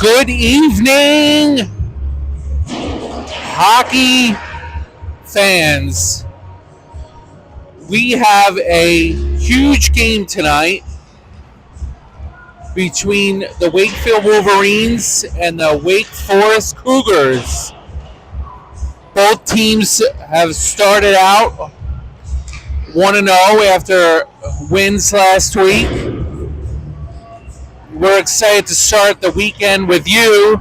Good evening, hockey fans. We have a huge game tonight between the Wakefield Wolverines and the Wake Forest Cougars. Both teams have started out 1-0 after wins last week. We're excited to start the weekend with you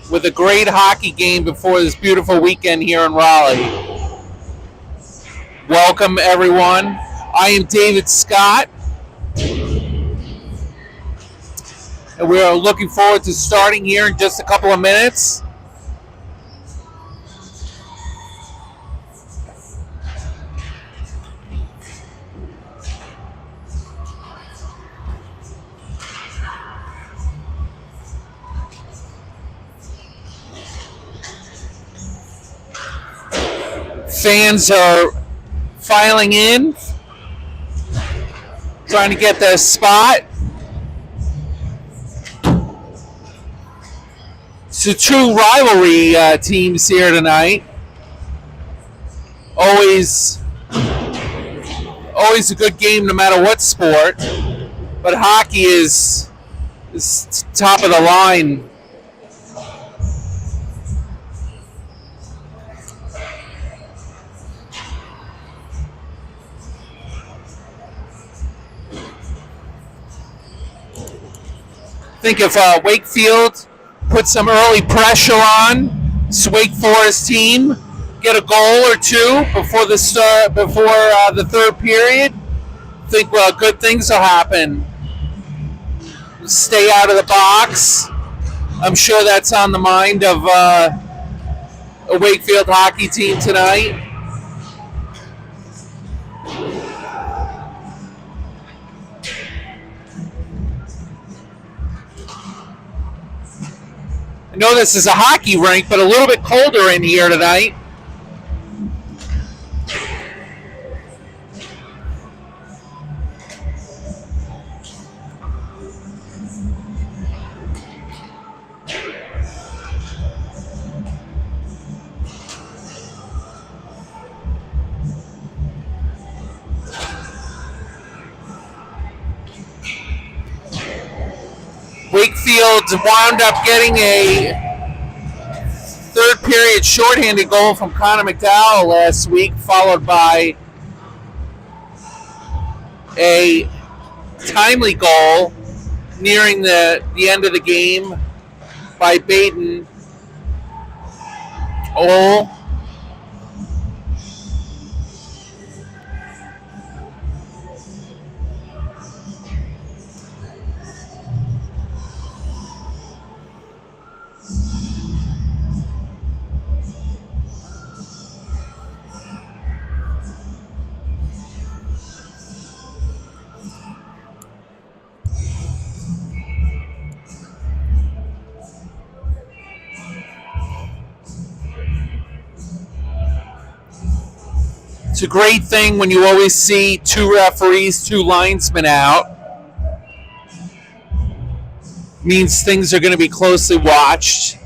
with a great hockey game before this beautiful weekend here in Raleigh. Welcome, everyone. I am David Scott, and we are looking forward to starting here in just a couple of minutes. Fans are filing in, trying to get their spot. It's a true rivalry teams here tonight. Always a good game no matter what sport, but hockey is top of the line. I think if Wakefield put some early pressure on this Wake Forest team, get a goal or two before the start, before the third period, I think good things will happen. Stay out of the box. I'm sure that's on the mind of a Wakefield hockey team tonight. I know this is a hockey rink, but a little bit colder in here tonight. Wakefield wound up getting a third period shorthanded goal from Connor McDowell last week, followed by a timely goal nearing the end of the game by Baden Ole. It's a great thing when you always see two referees, two linesmen out. Means things are going to be closely watched.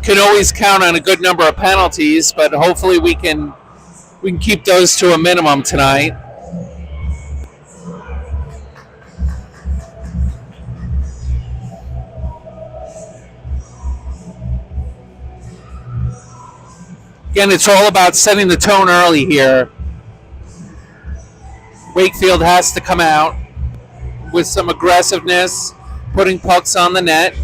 Can always count on a good number of penalties, but hopefully we can keep those to a minimum tonight. Again, it's all about setting the tone early here. Wakefield has to come out with some aggressiveness, putting pucks on the net.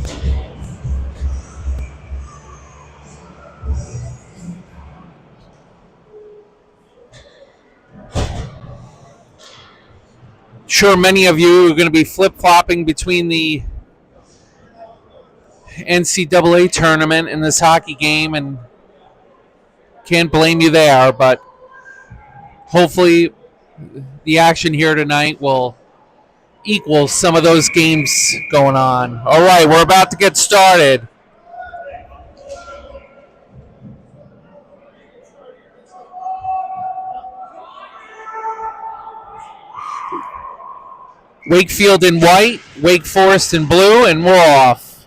Sure, many of you are going to be flip-flopping between the NCAA tournament and this hockey game, and can't blame you there, but hopefully the action here tonight will equal some of those games going on. All right, we're about to get started. Wakefield in white, Wake Forest in blue, and we're off.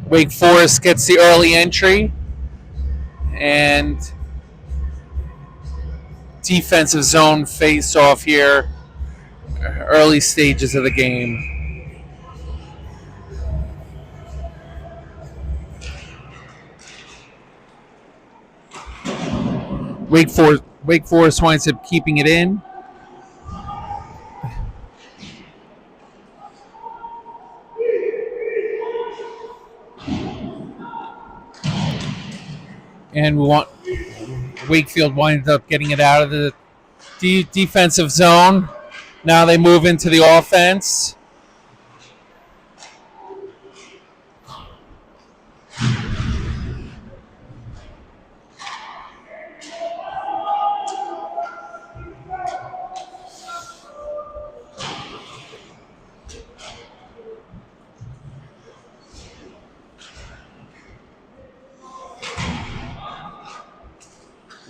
Wake Forest gets the early entry, and defensive zone face off here, early stages of the game. Wake Forest winds up keeping it in. And Wakefield winds up getting it out of the defensive zone. Now they move into the offense.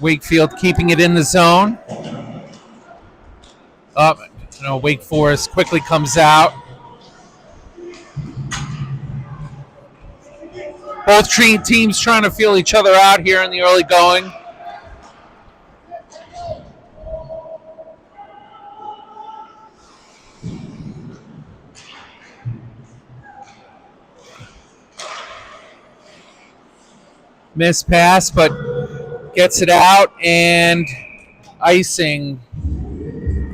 Wakefield keeping it in the zone. Wake Forest quickly comes out. Both teams trying to feel each other out here in the early going. Miss pass, but gets it out, and icing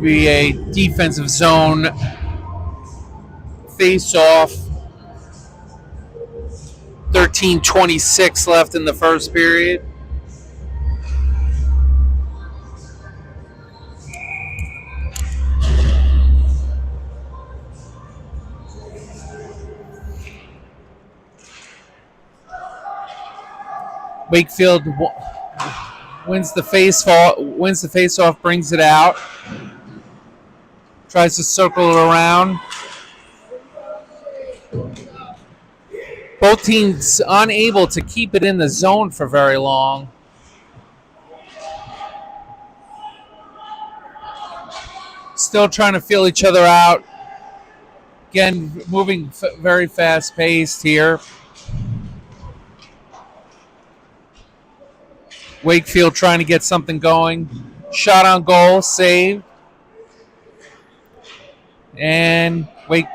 be a defensive zone face-off. 13:26 left in the first period. Wakefield wins the face-off, brings it out, tries to circle it around. Both teams unable to keep it in the zone for very long. Still trying to feel each other out. Again, moving very fast-paced here. Wakefield trying to get something going. Shot on goal, saved. And Wake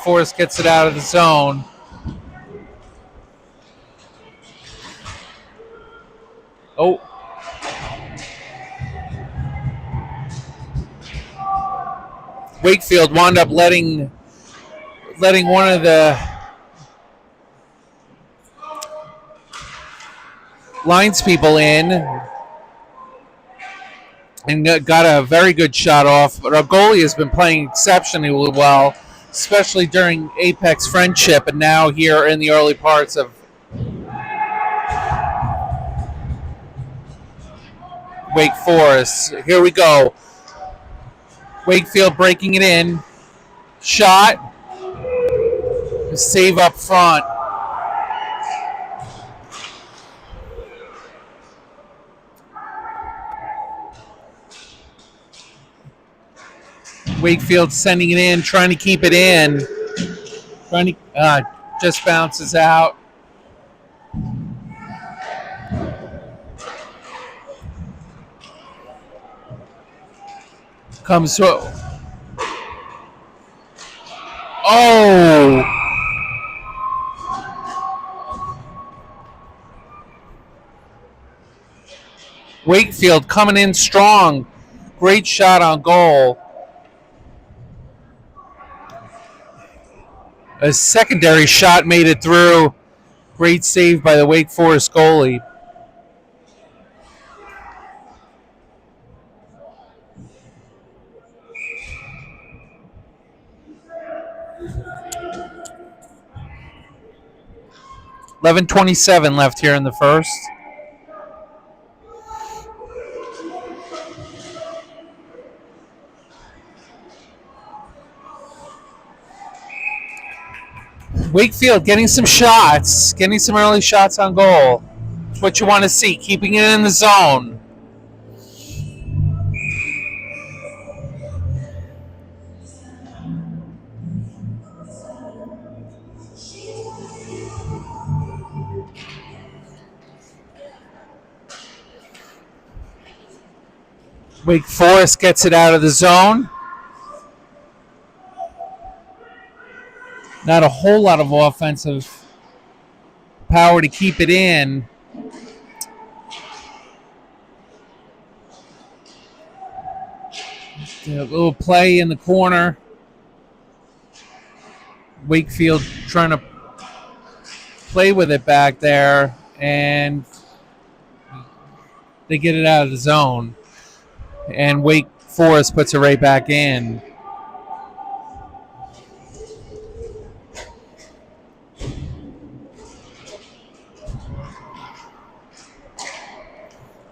Forest gets it out of the zone. Oh. Wakefield wound up letting one of the lines people in and got a very good shot off. But our goalie has been playing exceptionally well, especially during Apex Friendship and now here in the early parts of Wake Forest. Here we go. Wakefield breaking it in. Shot. Save up front. Wakefield sending it in, trying to keep it in. Just bounces out. Comes to. Oh! Wakefield coming in strong. Great shot on goal. A secondary shot made it through. Great save by the Wake Forest goalie. $11:27 left here in the first. Wakefield getting some shots, getting some early shots on goal. It's what you want to see, keeping it in the zone. Wake Forest gets it out of the zone. Not a whole lot of offensive power to keep it in. A little play in the corner. Wakefield trying to play with it back there, and they get it out of the zone. And Wake Forest puts it right back in.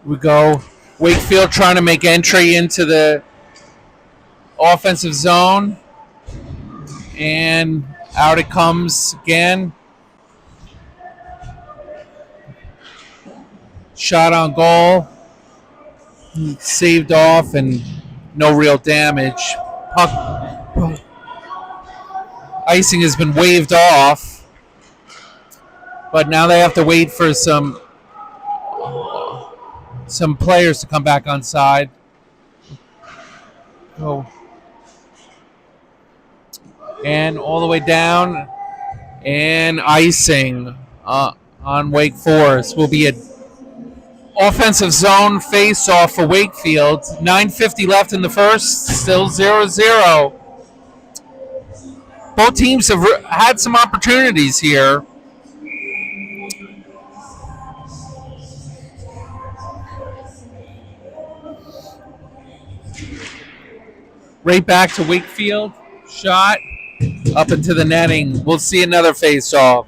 We go Wakefield trying to make entry into the offensive zone, and out it comes again. Shot on goal, saved off, and no real damage. Puck icing has been waved off, but now they have to wait for some players to come back on side. Oh. And all the way down, and icing on Wake Forest will be an offensive zone face-off for Wakefield. 9:50 left in the first, still 0-0. Both teams have had some opportunities here. Right back to Wakefield. Shot up into the netting. We'll see another face-off.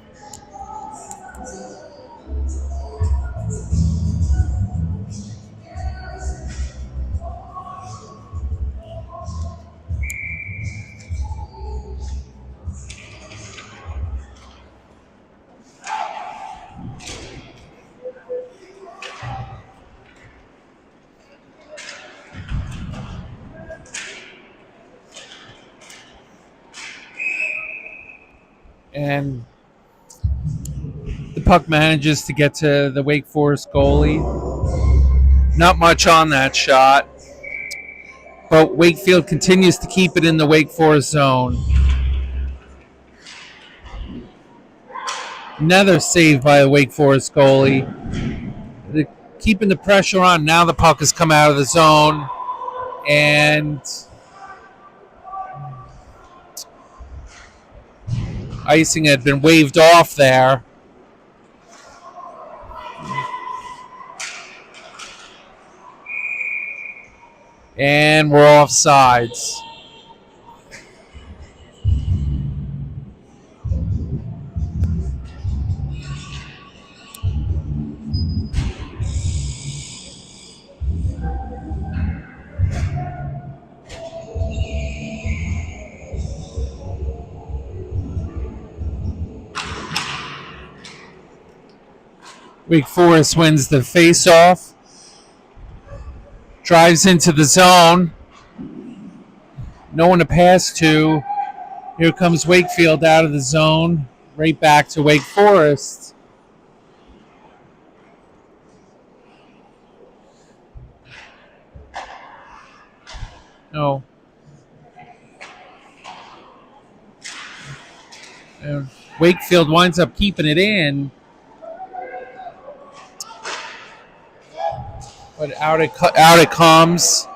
And the puck manages to get to the Wake Forest goalie. Not much on that shot, but Wakefield continues to keep it in the Wake Forest zone. Another save by the Wake Forest goalie. They're keeping the pressure on. Now the puck has come out of the zone, and icing had been waved off there. And we're off sides. Wake Forest wins the face-off. Drives into the zone. No one to pass to. Here comes Wakefield out of the zone. Right back to Wake Forest. No. And Wakefield winds up keeping it in. But out it comes.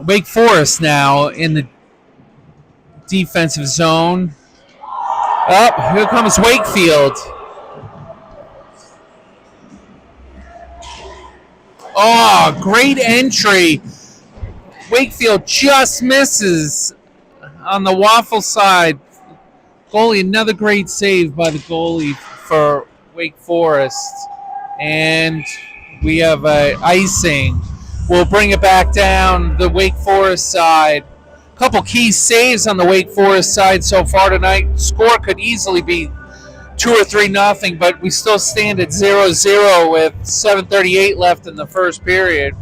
Wake Forest now in the defensive zone. Up, here comes Wakefield. Oh, great entry. Wakefield just misses on the waffle side. Goalie, another great save by the goalie for Wake Forest. And we have icing. We'll bring it back down the Wake Forest side. A couple key saves on the Wake Forest side so far tonight. Score could easily be 2 or 3-0, but we still stand at 0-0 with 7:38 left in the first period.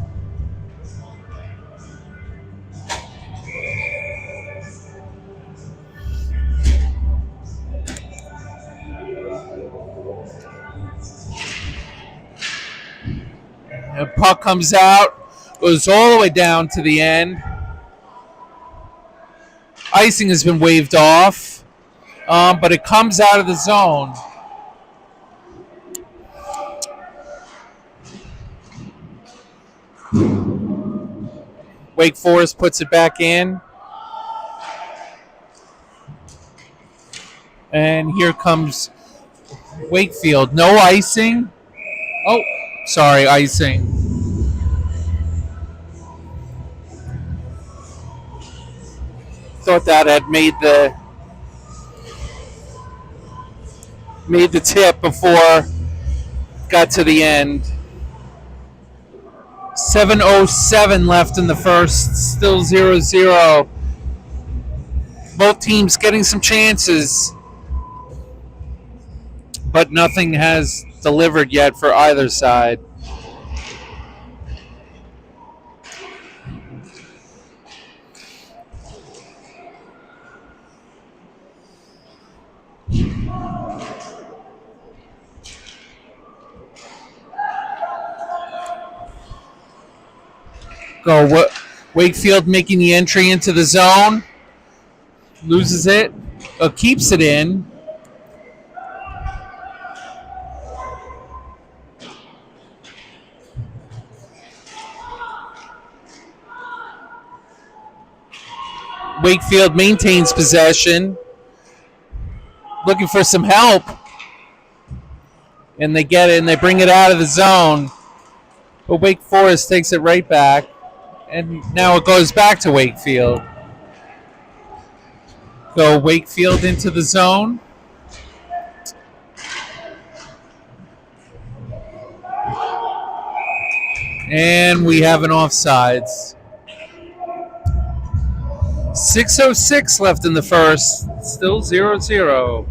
The puck comes out, goes all the way down to the end. Icing has been waved off, but it comes out of the zone. Wake Forest puts it back in. And here comes Wakefield. No icing. Oh, sorry, icing. Thought that had made the tip before it got to the end. 7:07 left in the first, still 0-0. Both teams getting some chances, but nothing has delivered yet for either side. Wakefield making the entry into the zone. Loses it. Keeps it in. Wakefield maintains possession. Looking for some help. And they get it and they bring it out of the zone. But Wake Forest takes it right back. And now it goes back to Wakefield. Go Wakefield into the zone. And we have an offsides. 6:06 left in the first. Still 0-0.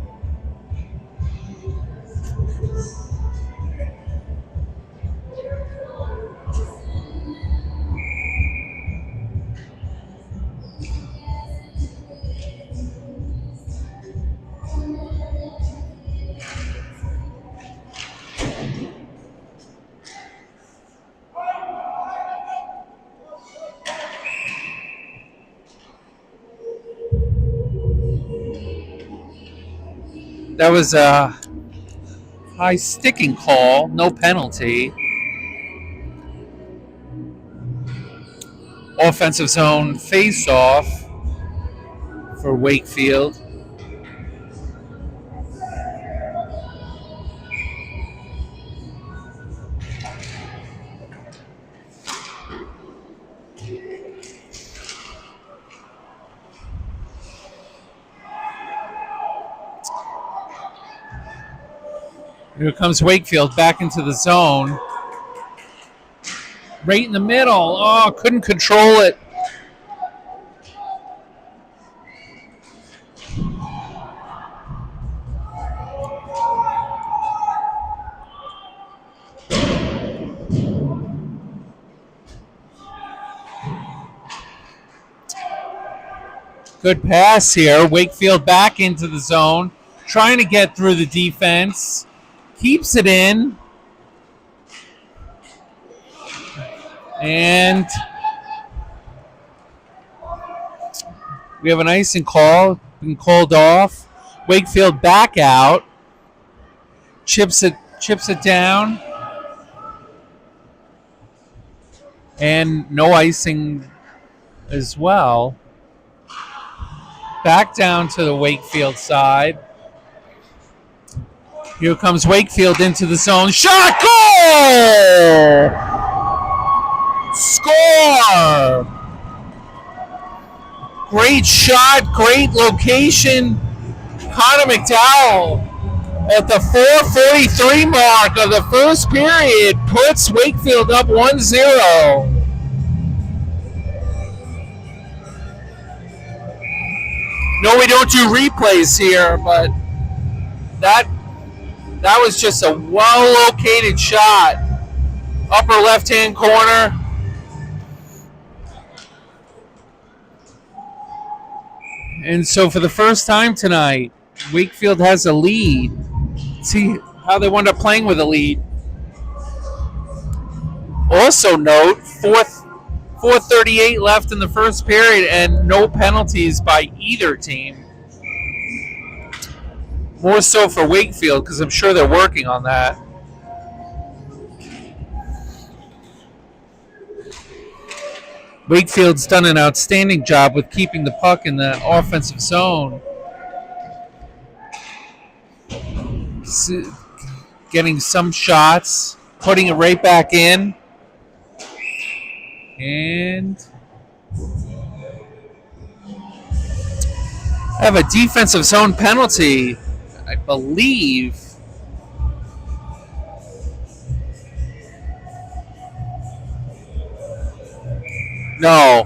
That was a high sticking call, no penalty. Offensive zone face-off for Wakefield. Here comes Wakefield back into the zone. Right in the middle. Oh, couldn't control it. Good pass here. Wakefield back into the zone. Trying to get through the defense. Keeps it in. And we have an icing call. Been called off. Wakefield back out. Chips it down. And no icing as well. Back down to the Wakefield side. Here comes Wakefield into the zone. Shot! Goal! Score! Great shot, great location. Connor McDowell at the 4:43 mark of the first period puts Wakefield up 1-0. No, we don't do replays here, but that was just a well-located shot. Upper left-hand corner. And so for the first time tonight, Wakefield has a lead. See how they wound up playing with a lead. Also note, 4:38 left in the first period and no penalties by either team. More so for Wakefield because I'm sure they're working on that. Wakefield's done an outstanding job with keeping the puck in the offensive zone. Getting some shots, putting it right back in. And I have a defensive zone penalty, I believe. No,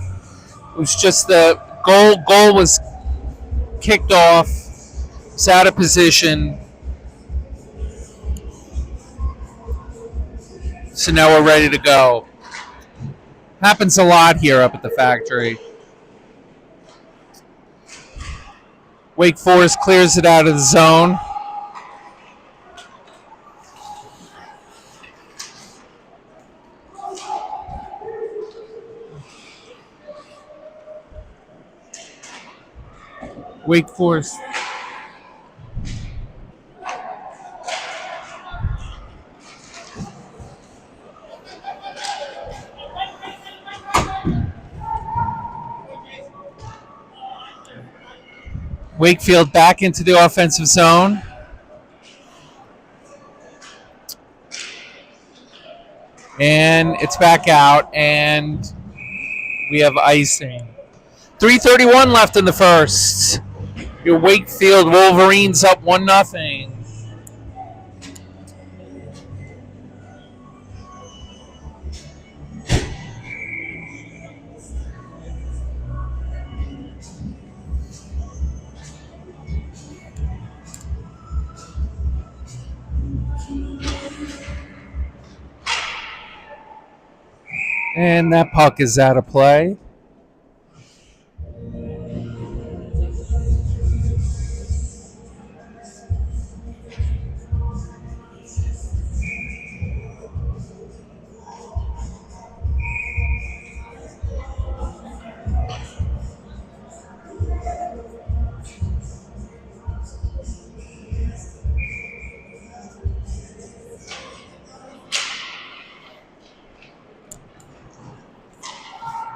it was just the goal was kicked off. It's out of position. So now we're ready to go. Happens a lot here up at the factory. Wake Forest clears it out of the zone. Wake Forest. Wakefield back into the offensive zone. And it's back out, and we have icing. 3:31 left in the first. Your Wakefield Wolverines up 1-0. And that puck is out of play.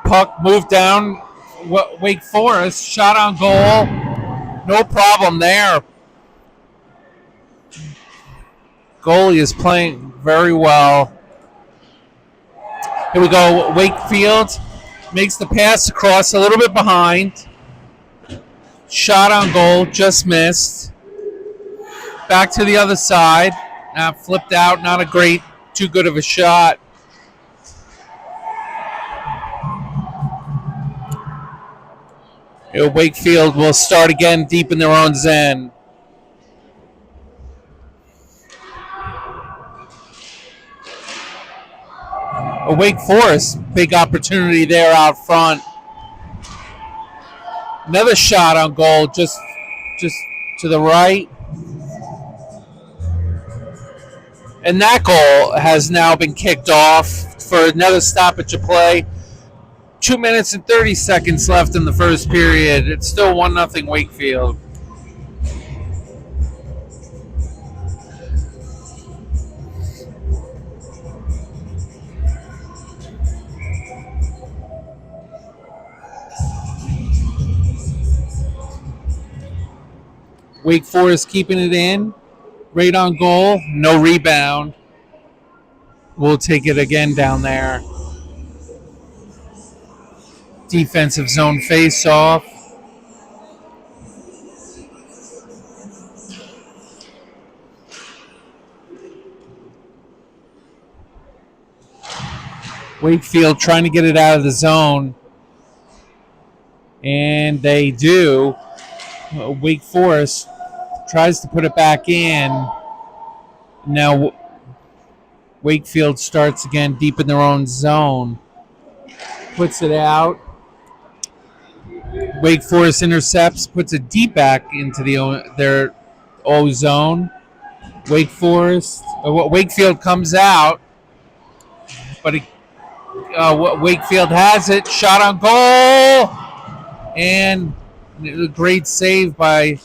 Puck moved down. Wake Forest shot on goal. No problem there. Goalie is playing very well. Here we go. Wakefield makes the pass across, a little bit behind. Shot on goal, just missed. Back to the other side. Flipped out, not a great, too good of a shot. Wakefield will start again deep in their own end. Wake Forest, big opportunity there out front. Another shot on goal, just to the right. And that goal has now been kicked off for another stoppage of play. 2 minutes and 30 seconds left in the first period. It's still 1-0 Wakefield. Wake Forest keeping it in. Right on goal. No rebound. We'll take it again down there. Defensive zone face-off. Wakefield trying to get it out of the zone. And they do. Wake Forest tries to put it back in. Now Wakefield starts again deep in their own zone. Puts it out. Wake Forest intercepts, puts it deep back into their O zone. Wakefield comes out, but Wakefield has it. Shot on goal, and a great save by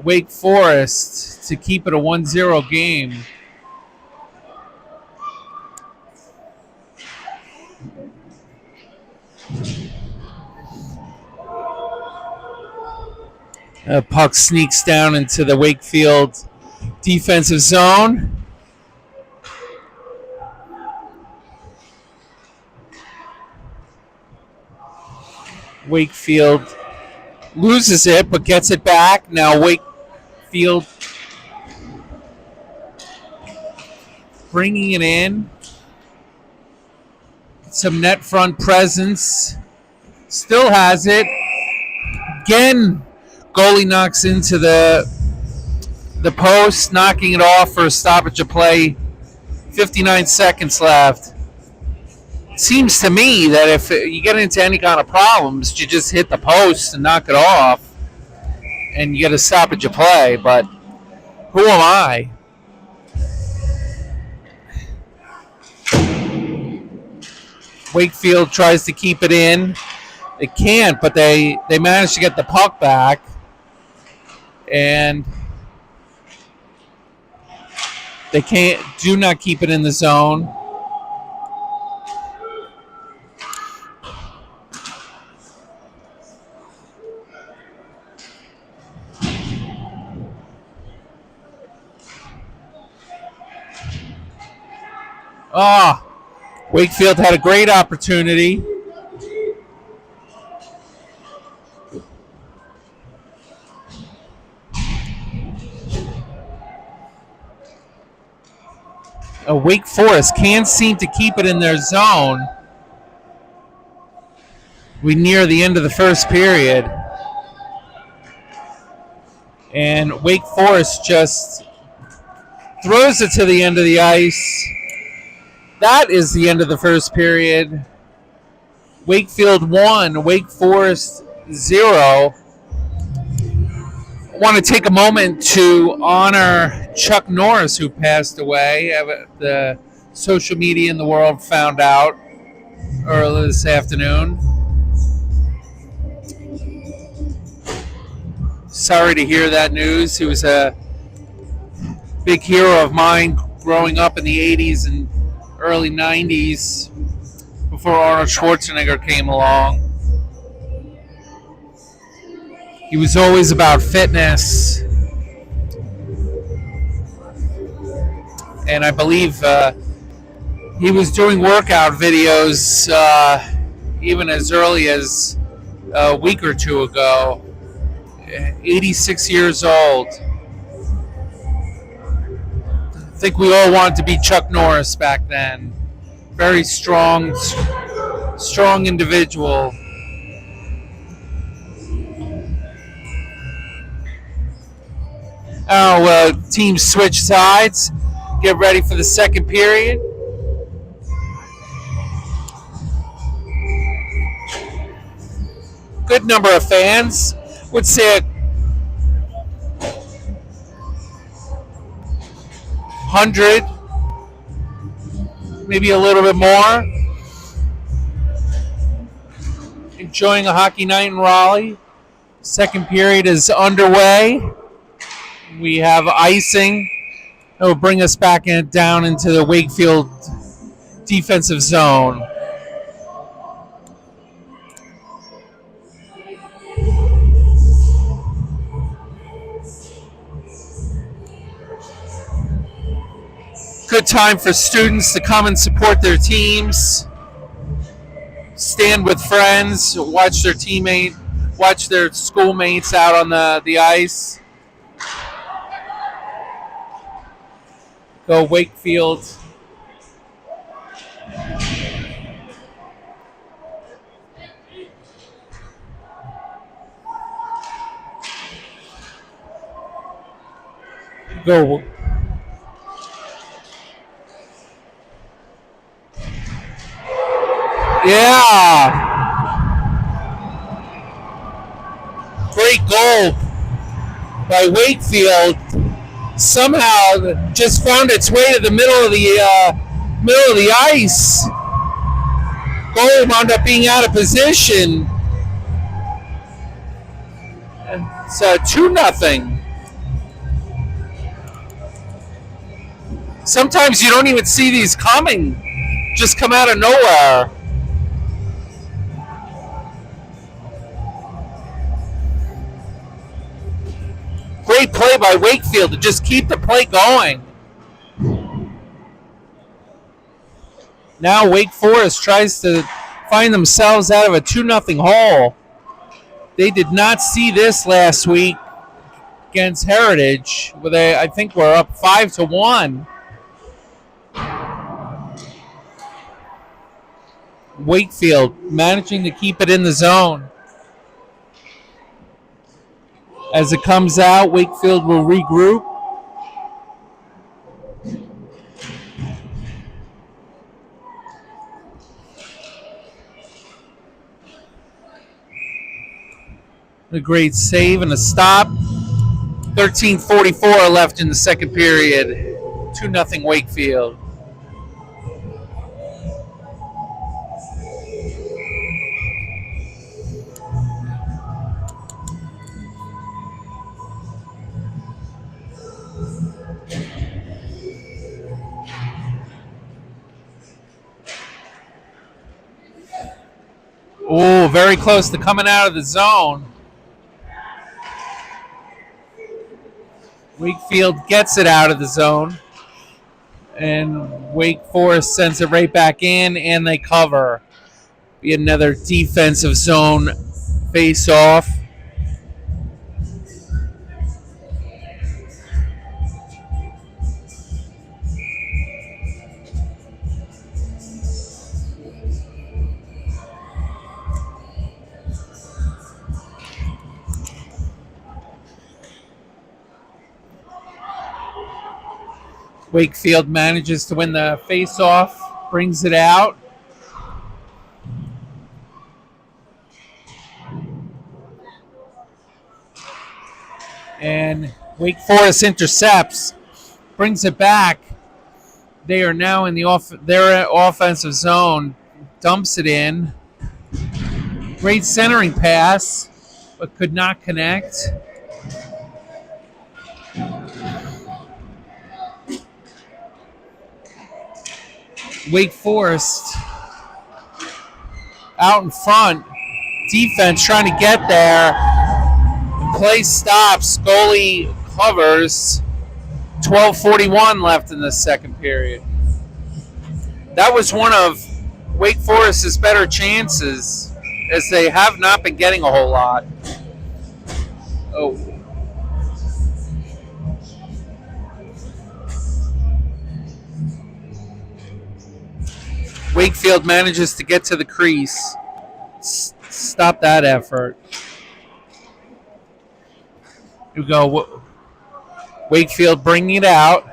Wake Forest to keep it a 1-0 game. Puck sneaks down into the Wakefield defensive zone. Wakefield loses it, but gets it back. Now Wakefield bringing it in. Some net front presence. Still has it. Again, goalie knocks into the post, knocking it off for a stoppage of play. 59 seconds left. It seems to me that if you get into any kind of problems, you just hit the post and knock it off, and you get a stoppage of play. But who am I? Wakefield tries to keep it in. They can't, but they manage to get the puck back. And they do not keep it in the zone. Wakefield had a great opportunity. Wake Forest can't seem to keep it in their zone. We near the end of the first period. And Wake Forest just throws it to the end of the ice. That is the end of the first period. Wakefield 1, Wake Forest 0. I want to take a moment to honor Chuck Norris, who passed away. The social media in the world found out earlier this afternoon. Sorry to hear that news. He was a big hero of mine growing up in the 80s and early 90s before Arnold Schwarzenegger came along. He was always about fitness. And I believe he was doing workout videos even as early as a week or two ago. 86 years old. I think we all wanted to be Chuck Norris back then. Very strong individual. Teams switch sides. Get ready for the second period. Good number of fans. Would say 100, maybe a little bit more. Enjoying a hockey night in Raleigh. Second period is underway. We have icing. It will bring us back down into the Wakefield defensive zone. Good time for students to come and support their teams. stand with friends, watch their schoolmates out on the ice. Go Wakefield. Go. Yeah. Great goal by Wakefield. Somehow just found its way to the middle of the ice. Goal wound up being out of position. It's 2-0. Sometimes you don't even see these coming. Just come out of nowhere. Great play by Wakefield to just keep the play going. Now Wake Forest tries to find themselves out of a 2-0 hole. They did not see this last week against Heritage, where they, I think, were up 5-1. Wakefield managing to keep it in the zone. As it comes out, Wakefield will regroup. A great save and a stop. 13:44 left in the second period. 2-0 Wakefield. Oh, very close to coming out of the zone. Wakefield gets it out of the zone. And Wake Forest sends it right back in, and they cover. Be another defensive zone face-off. Wakefield manages to win the face-off, brings it out. And Wake Forest intercepts, brings it back. They are now in their offensive zone, dumps it in. Great centering pass, but could not connect. Wake Forest out in front. Defense trying to get there. Play stops. Goalie covers. 12:41 left in the second period. That was one of Wake Forest's better chances, as they have not been getting a whole lot. Oh. Wakefield manages to get to the crease. Stop that effort. Here we go. Wakefield bringing it out.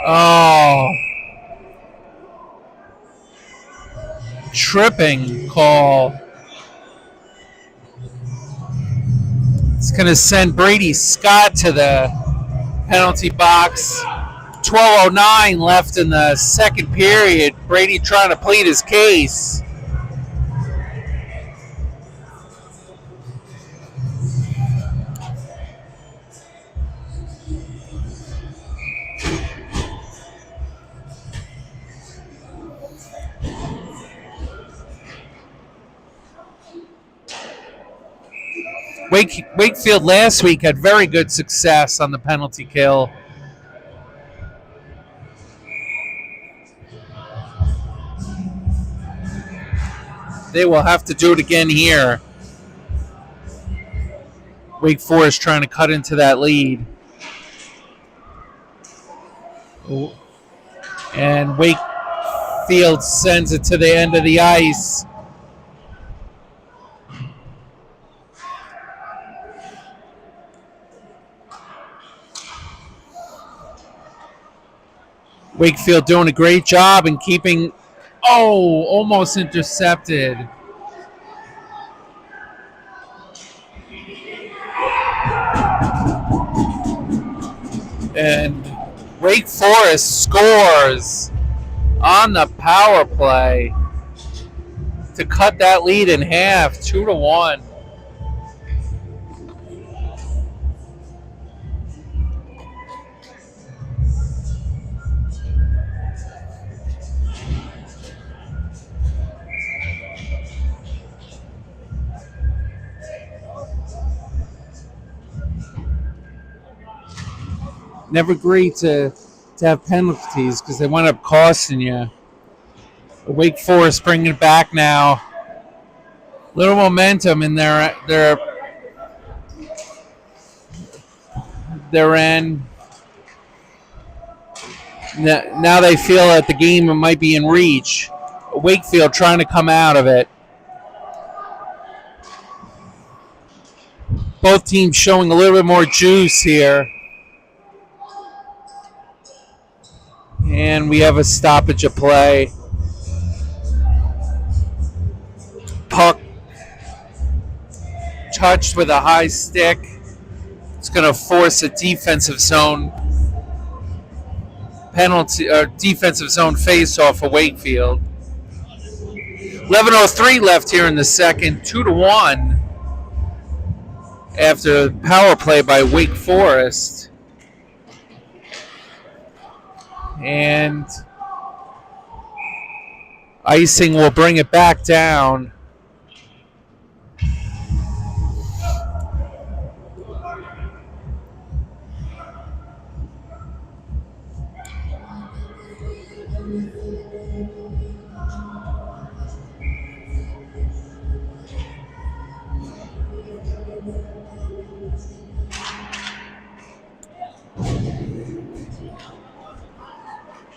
Oh. Tripping call. It's going to send Brady Scott to the penalty box. 12:09 left in the second period. Brady trying to plead his case. Wakefield last week had very good success on the penalty kill. They will have to do it again here. Wake Forest trying to cut into that lead. And Wakefield sends it to the end of the ice. Wakefield doing a great job in keeping... Oh, almost intercepted. And Wake Forest scores on the power play to cut that lead in half, 2-1. Never great to have penalties because they wind up costing you. Wake Forest bringing it back now. Little momentum in their end. Now they feel that the game might be in reach. Wakefield trying to come out of it. Both teams showing a little bit more juice here. And we have a stoppage of play. Puck touched with a high stick. It's going to force a defensive zone penalty or defensive zone face-off for Wakefield. 11:03 left here in the second, 2-1 after power play by Wake Forest. And icing will bring it back down.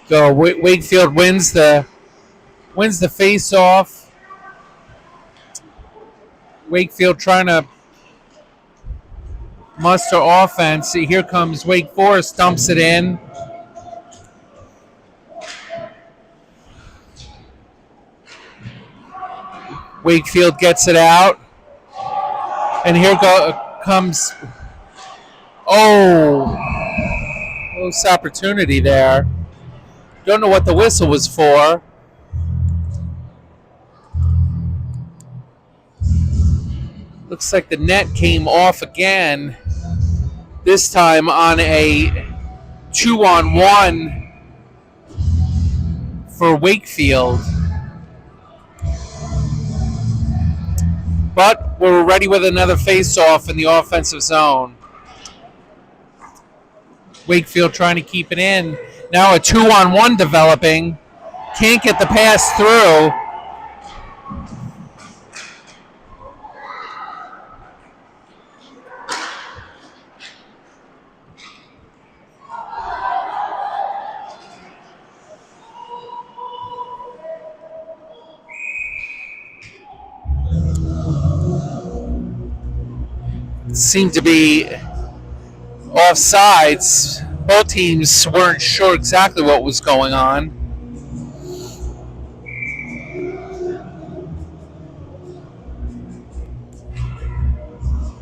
So Wakefield wins the face-off. Wakefield trying to muster offense. See, here comes Wake Forest, dumps it in. Wakefield gets it out. And here comes... Oh! Close opportunity there. Don't know what the whistle was for. Looks like the net came off again. This time on a 2-on-1 for Wakefield. But we're ready with another face-off in the offensive zone. Wakefield trying to keep it in. Now a 2-on-1 developing. Can't get the pass through. Seemed to be offsides. Both teams weren't sure exactly what was going on.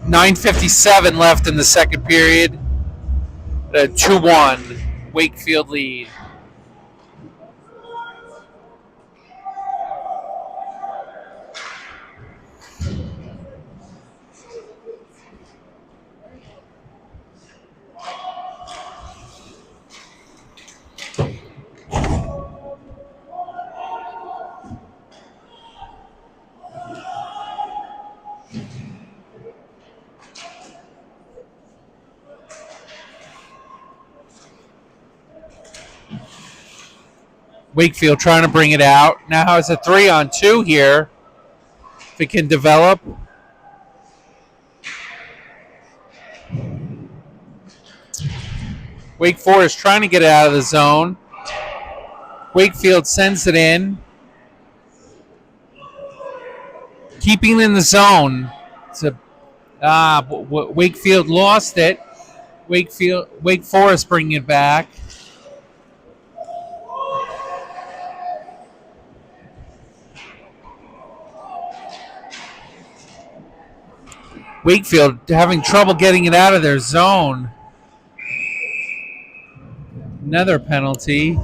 .9:57 left in the second period. A 2-1 Wakefield lead. Wakefield trying to bring it out. Now it's a 3-on-2 here. If it can develop. Wake Forest trying to get it out of the zone. Wakefield sends it in. Keeping it in the zone. Wakefield lost it. Wake Forest bringing it back. Wakefield having trouble getting it out of their zone. Another penalty.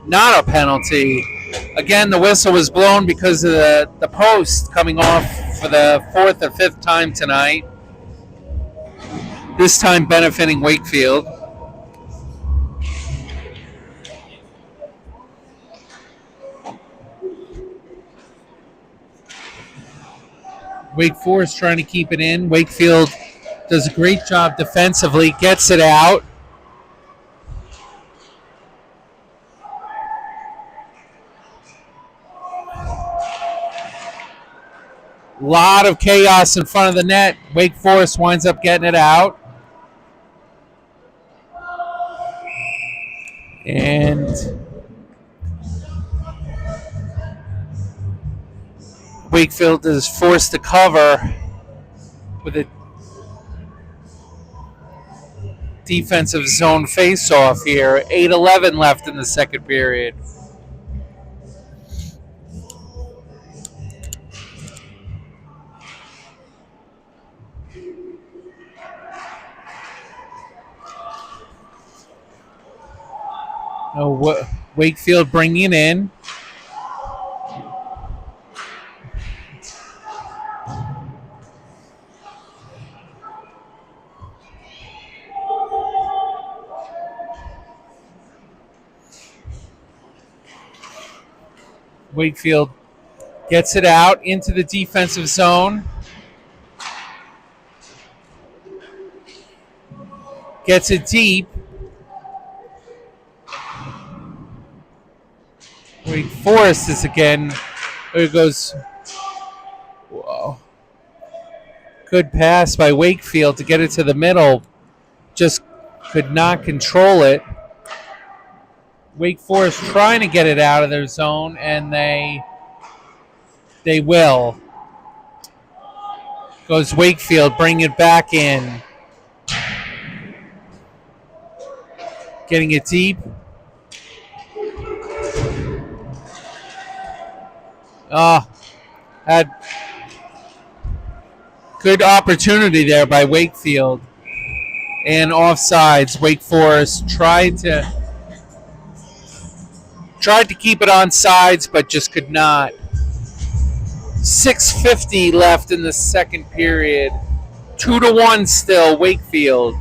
Not a penalty. Again, the whistle was blown because of the post coming off for the 4th or 5th time tonight. This time benefiting Wakefield. Wake Forest trying to keep it in. Wakefield does a great job defensively, gets it out. A lot of chaos in front of the net. Wake Forest winds up getting it out. And Wakefield is forced to cover with a defensive zone face-off here. 8:11 left in the second period. Wakefield bringing it in. Wakefield gets it out into the defensive zone. Gets it deep. Wake Forest is again. There goes. Whoa. Good pass by Wakefield to get it to the middle. Just could not control it. Wake Forest trying to get it out of their zone, and they will. Goes Wakefield, bring it back in. Getting it deep. Had good opportunity there by Wakefield. And offsides, Wake Forest tried to keep it on sides, but just could not. 6:50 left in the second period. 2-1 still, Wakefield.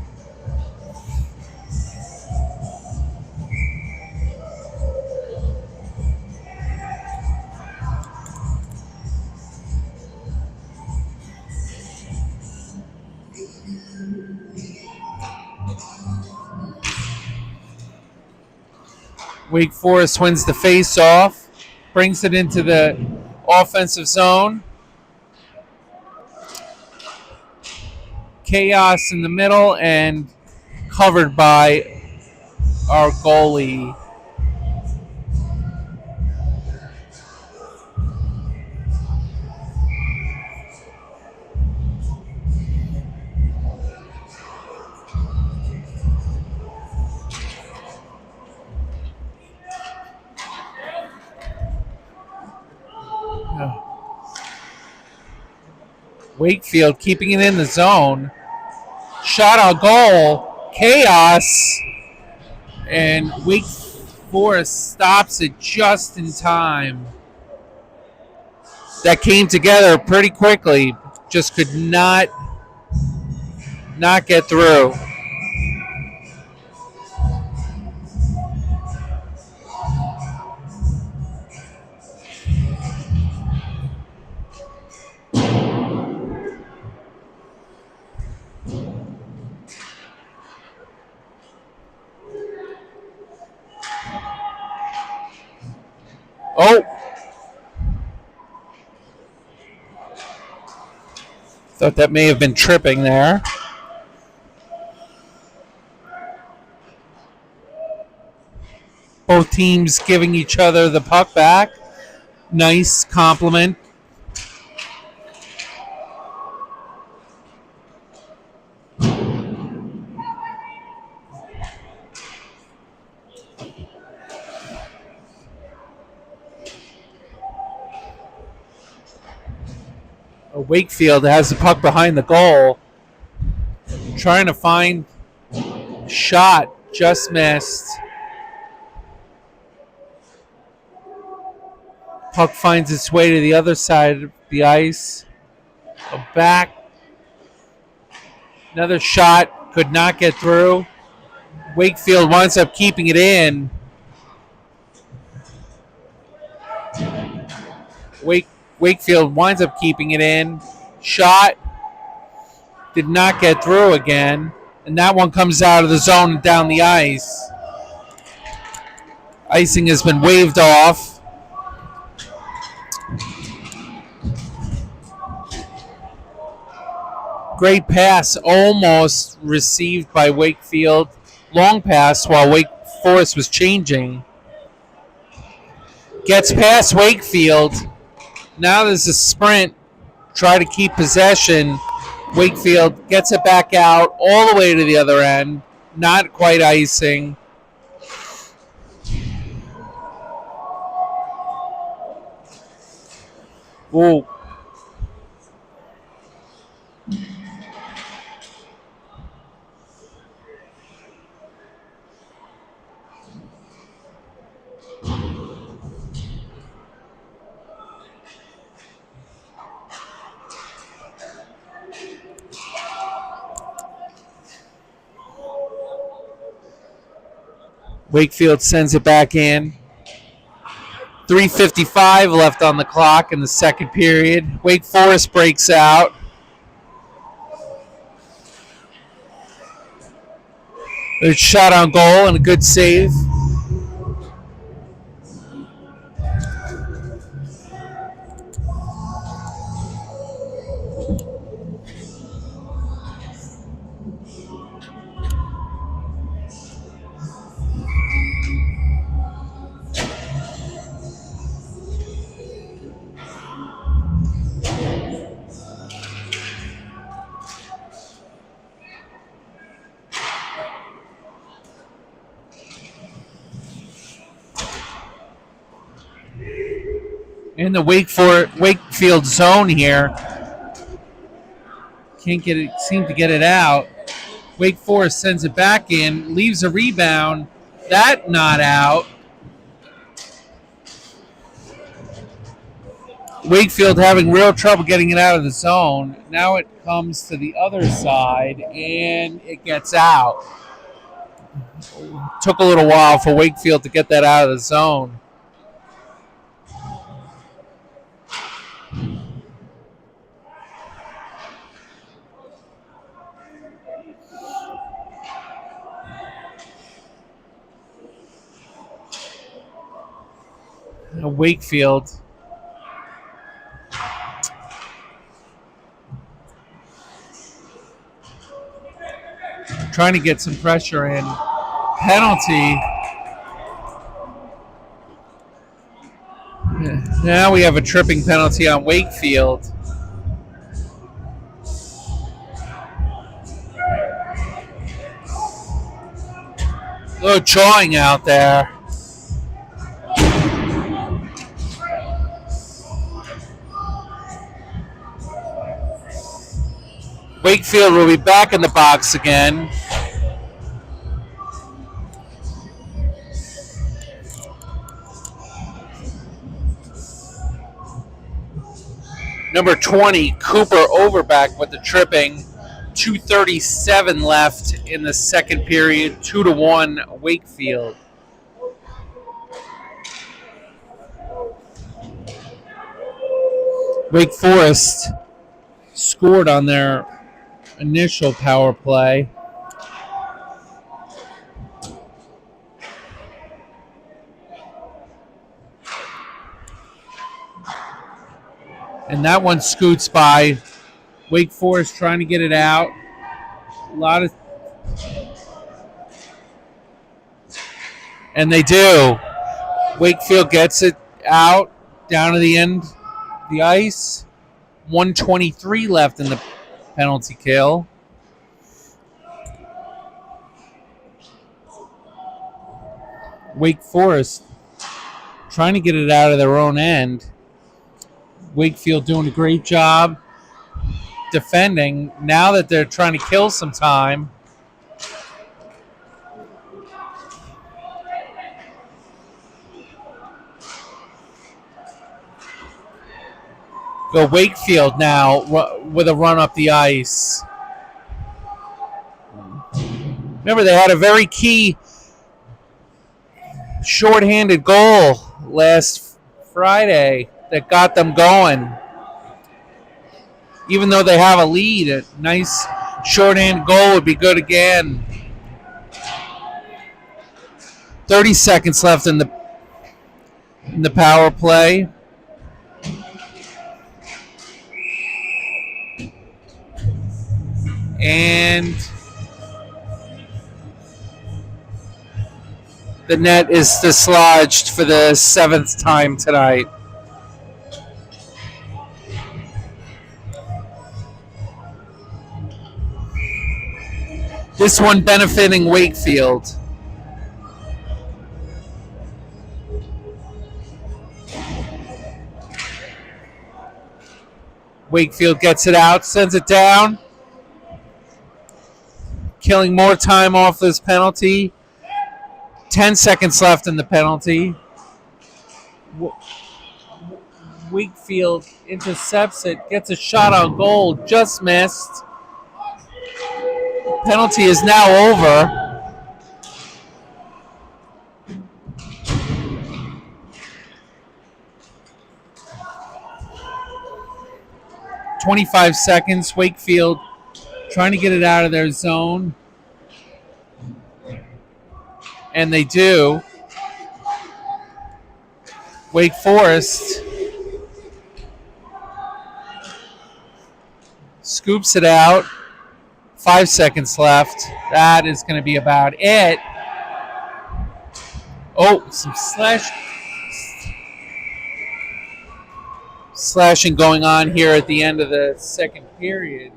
Wake Forest wins the face-off, brings it into the offensive zone. Chaos in the middle and covered by our goalie. Wakefield keeping it in the zone. Shot on goal. Chaos. And Wake Forest stops it just in time. That came together pretty quickly. Just could not get through. Thought that may have been tripping there. Both teams giving each other the puck back. Nice compliment. Wakefield has the puck behind the goal. Trying to find shot. Just missed. Puck finds its way to the other side of the ice. Back. Another shot. Could not get through. Wakefield winds up keeping it in. Wakefield winds up keeping it in. Shot. Did not get through again. And that one comes out of the zone and down the ice. Icing has been waved off. Great pass, almost received by Wakefield. Long pass while Wake Forest was changing. Gets past Wakefield. Now there's a sprint. Try to keep possession. Wakefield gets it back out all the way to the other end. Not quite icing. Ooh. Wakefield sends it back in. 3:55 left on the clock in the second period. Wake Forest breaks out. There's a shot on goal and a good save. In the Wakefield zone here. Can't get it, seem to get it out. Wake Forest sends it back in, leaves a rebound. That not out. Wakefield having real trouble getting it out of the zone. Now it comes to the other side and it gets out. Took a little while for Wakefield to get that out of the zone. Wakefield trying to get some pressure in. Penalty. Now we have a tripping penalty on Wakefield. A little jawing out there. Wakefield will be back in the box again. Number 20, Cooper Overback with the tripping. 2:37 left in the second period. 2-1 Wakefield. Wake Forest scored on their initial power play. And that one scoots by Wake Forest trying to get it out. A lot of, and they do. Wakefield gets it out down to the end of the ice. 1:23 left in the penalty kill. Wake Forest trying to get it out of their own end. Wakefield doing a great job defending. Now that they're trying to kill some time. Go Wakefield now with a run up the ice. Remember, they had a very key shorthanded goal last Friday that got them going. Even though they have a lead, a nice shorthanded goal would be good again. 30 seconds left in the power play. And the net is dislodged for the 7th time tonight. This one benefiting Wakefield. Wakefield gets it out, sends it down. Killing more time off this penalty. 10 seconds left in the penalty. Wakefield intercepts it, gets a shot on goal, just missed. Penalty is now over. .25 seconds. Wakefield trying to get it out of their zone. And they do. Wake Forest scoops it out. 5 seconds left. That is going to be about it. Oh, some slashing going on here at the end of the second period.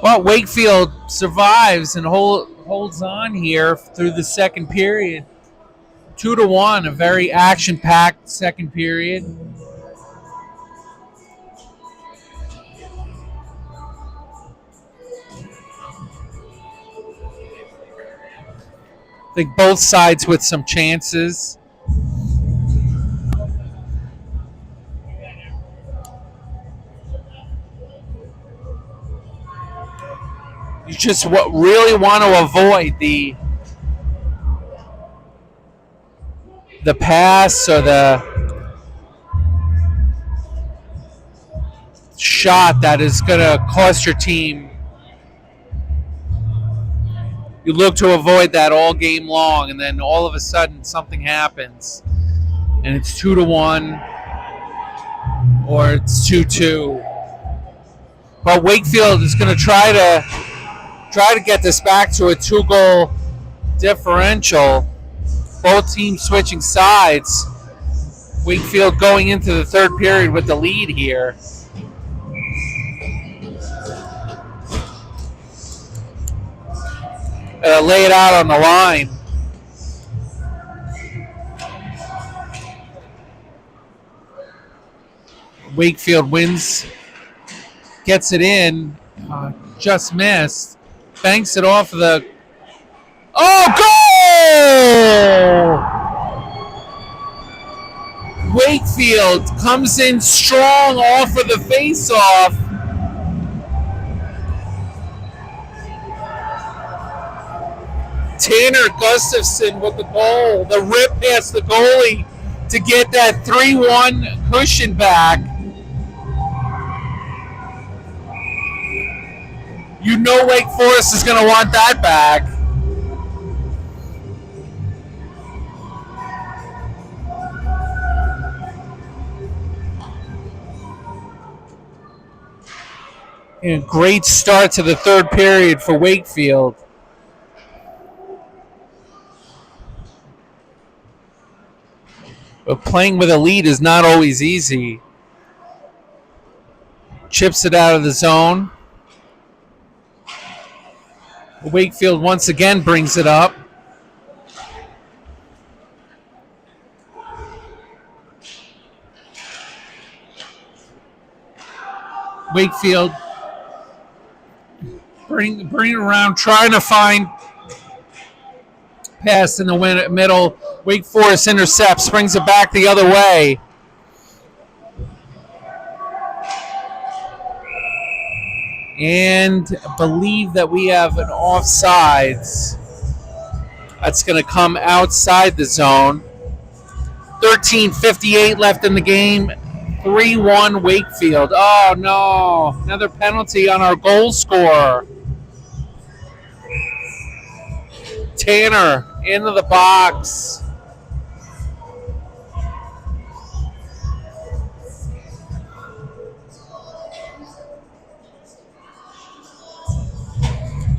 But Wakefield survives and holds on here through the second period. 2-1, a very action-packed second period. I think both sides with some chances. You just really want to avoid the pass or the shot that is going to cost your team. You look to avoid that all game long, and then all of a sudden something happens, and it's 2-1 or it's 2-2. But Wakefield is going to try to get this back to a 2-goal differential. Both teams switching sides. Wakefield going into the third period with the lead here. Lay it out on the line. Wakefield wins, gets it in, just missed, banks it off of the. Oh, goal! Wakefield comes in strong off of the face-off. Tanner Gustafson with the goal. The rip past the goalie to get that 3-1 cushion back. You know Wake Forest is going to want that back. A great start to the third period for Wakefield. But playing with a lead is not always easy. Chips it out of the zone. Wakefield once again brings it up. Wakefield bring it around, trying to find pass in the middle. Wake Forest intercepts, brings it back the other way. And believe that we have an offsides. That's going to come outside the zone. 13:58 left in the game. 3-1 Wakefield. Oh, no. Another penalty on our goal scorer. Tanner into the box.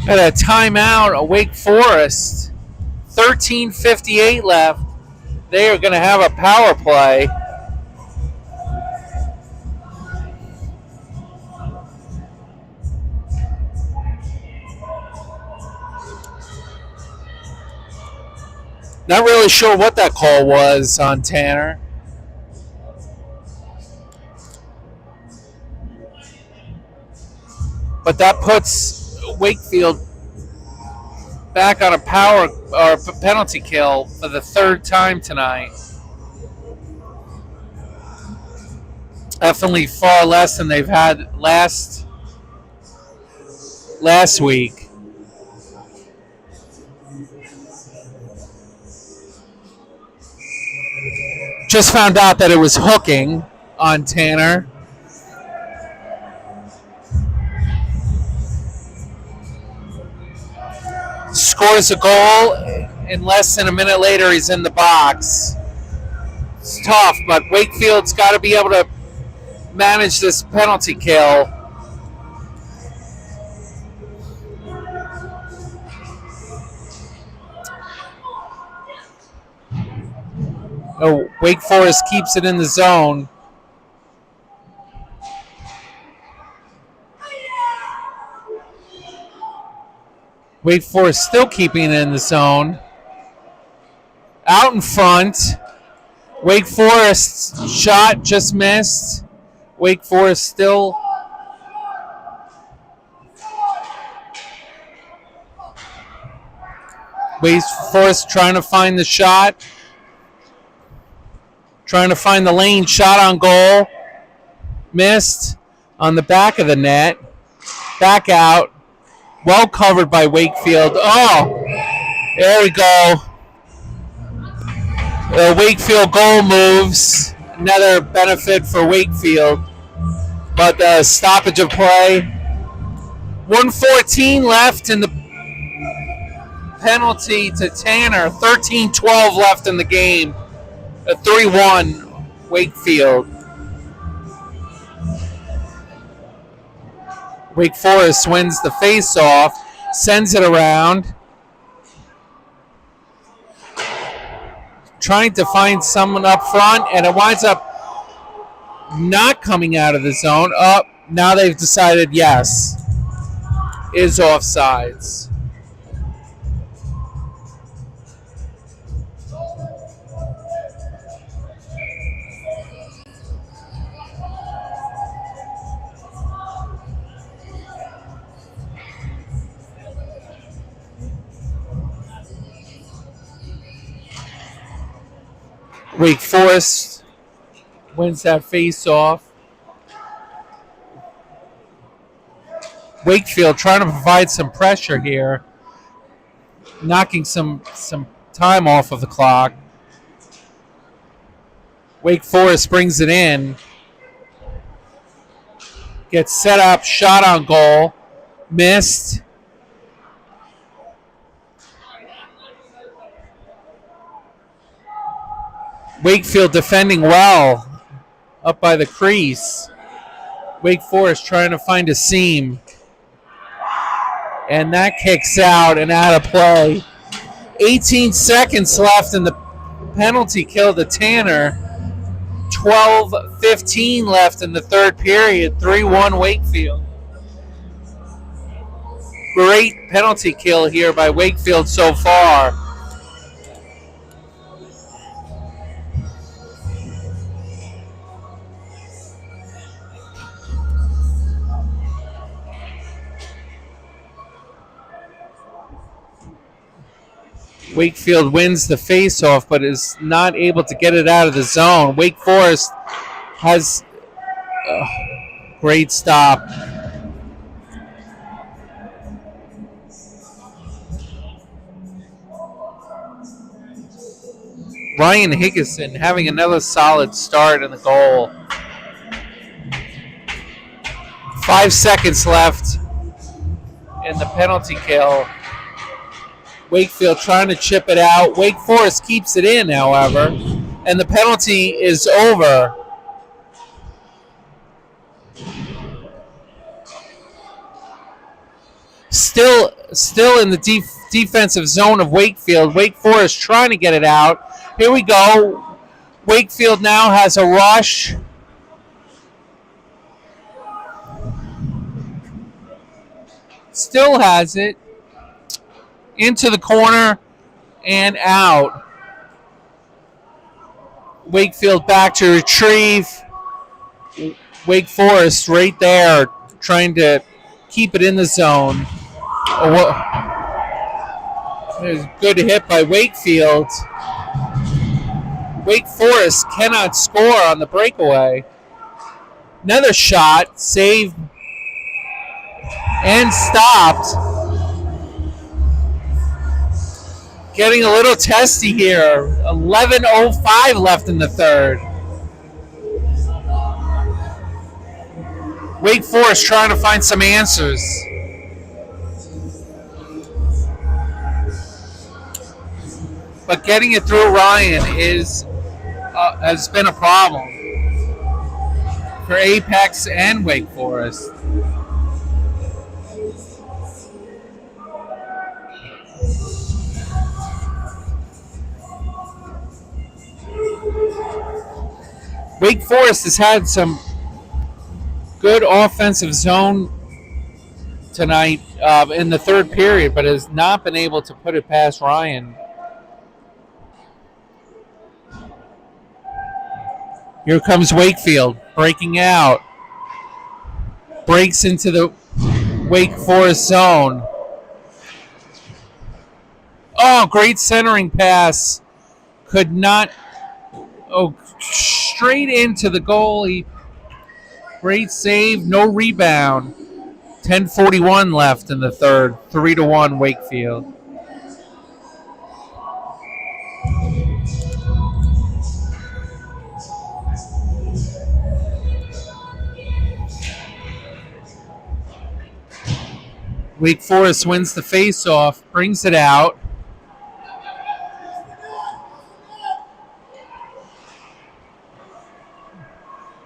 Got a timeout at Wake Forest. 13:58 left. They are going to have a power play. Not really sure what that call was on Tanner. But that puts Wakefield back on a power or penalty kill for the third time tonight. Definitely far less than they've had last week. Just found out that it was hooking on Tanner. Scores a goal, and less than a minute later, he's in the box. It's tough, but Wakefield's got to be able to manage this penalty kill. Oh, Wake Forest keeps it in the zone. Wake Forest still keeping it in the zone. Out in front. Wake Forest's shot just missed. Wake Forest still. Wake Forest trying to find the shot. Trying to find the lane. Shot on goal. Missed on the back of the net. Back out. Well covered by Wakefield. Oh, there we go. The Wakefield goal moves. Another benefit for Wakefield. But the stoppage of play. 1:14 left in the penalty to Tanner. 13:12 left in the game. A 3-1 Wakefield. Wake Forest wins the face-off, sends it around. Trying to find someone up front, and it winds up not coming out of the zone. Oh, now they've decided yes. Is offsides. Wake Forest wins that face-off. Wakefield trying to provide some pressure here, knocking some time off of the clock. Wake Forest brings it in. Gets set up, shot on goal, missed. Wakefield defending well up by the crease. Wake Forest trying to find a seam. And that kicks out and out of play. 18 seconds left in the penalty kill to Tanner. 12:15 left in the third period. 3-1 Wakefield. Great penalty kill here by Wakefield so far. Wakefield wins the faceoff, but is not able to get it out of the zone. Wake Forest has great stop. Ryan Higginson having another solid start in the goal. 5 seconds left in the penalty kill. Wakefield trying to chip it out. Wake Forest keeps it in, however, and the penalty is over. Still in the defensive zone of Wakefield. Wake Forest trying to get it out. Here we go. Wakefield now has a rush. Still has it. Into the corner and out. Wakefield back to retrieve. Wake Forest right there trying to keep it in the zone. There's a good hit by Wakefield. Wake Forest cannot score on the breakaway. Another shot, saved and stopped. Getting a little testy here. 11:05 left in the third. Wake Forest trying to find some answers. But getting it through Ryan has been a problem for Apex and Wake Forest. Wake Forest has had some good offensive zone tonight in the third period, but has not been able to put it past Ryan. Here comes Wakefield, breaking out. Breaks into the Wake Forest zone. Oh, great centering pass. Could not... Oh, straight into the goalie. Great save, no rebound. 10:41 left in the third. 3-1 Wakefield. Wake Forest wins the face-off, brings it out.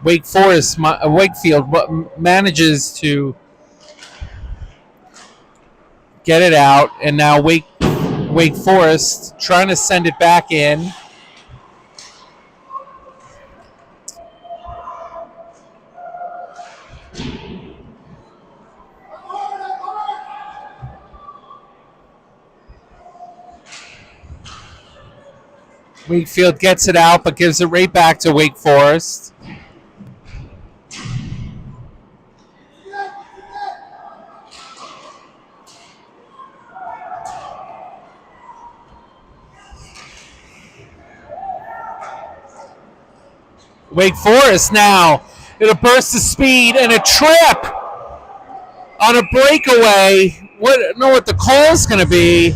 Wakefield manages to get it out, and now Wake Forest trying to send it back in. Wakefield gets it out, but gives it right back to Wake Forest. Wake Forest now in a burst of speed and a trip on a breakaway. Know what the call is going to be.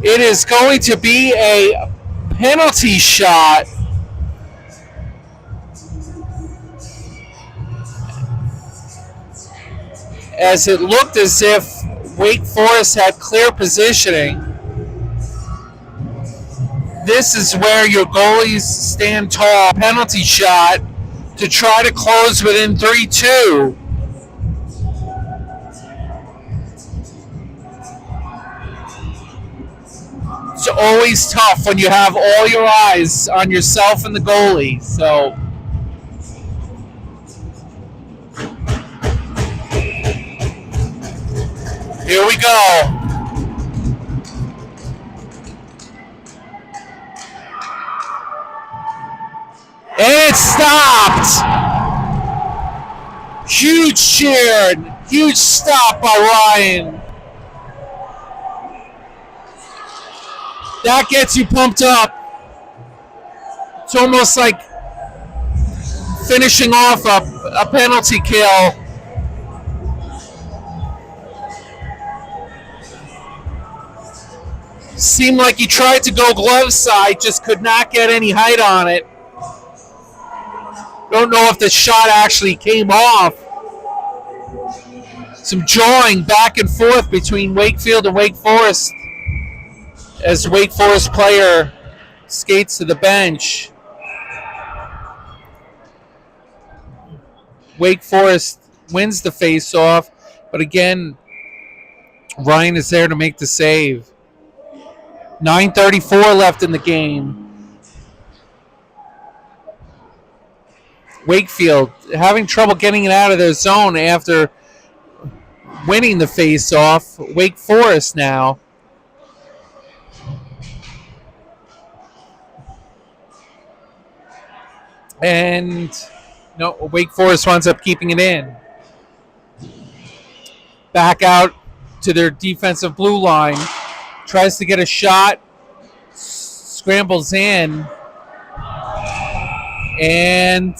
It is going to be a penalty shot. As it looked as if Wake Forest had clear positioning. this is where your goalies stand tall. Penalty shot to try to close within 3-2. It's always tough when you have all your eyes on yourself and the goalie. So here we go. And it's stopped. Huge cheer. Huge stop by Ryan. That gets you pumped up. It's almost like finishing off a penalty kill. Seemed like he tried to go glove side, just could not get any height on it. Don't know if the shot actually came off. Some jawing back and forth between Wakefield and Wake Forest as Wake Forest player skates to the bench. Wake Forest wins the face-off, but again, Ryan is there to make the save. 9:34 left in the game. Wakefield having trouble getting it out of their zone after winning the face-off. Wake Forest now. And no, Wake Forest winds up keeping it in. Back out to their defensive blue line. Tries to get a shot. Scrambles in. And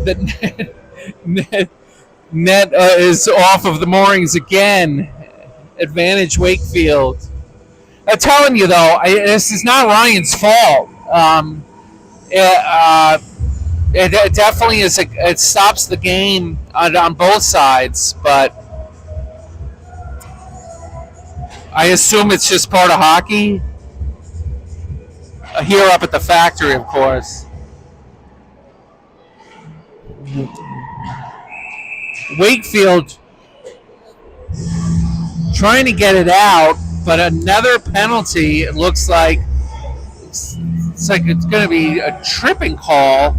the net is off of the moorings again. Advantage Wakefield. I'm telling you, though, this is not Ryan's fault. It definitely is. It stops the game on both sides, but I assume it's just part of hockey. Here up at the factory, of course. Wakefield trying to get it out, but another penalty. It looks like it's going to be a tripping call.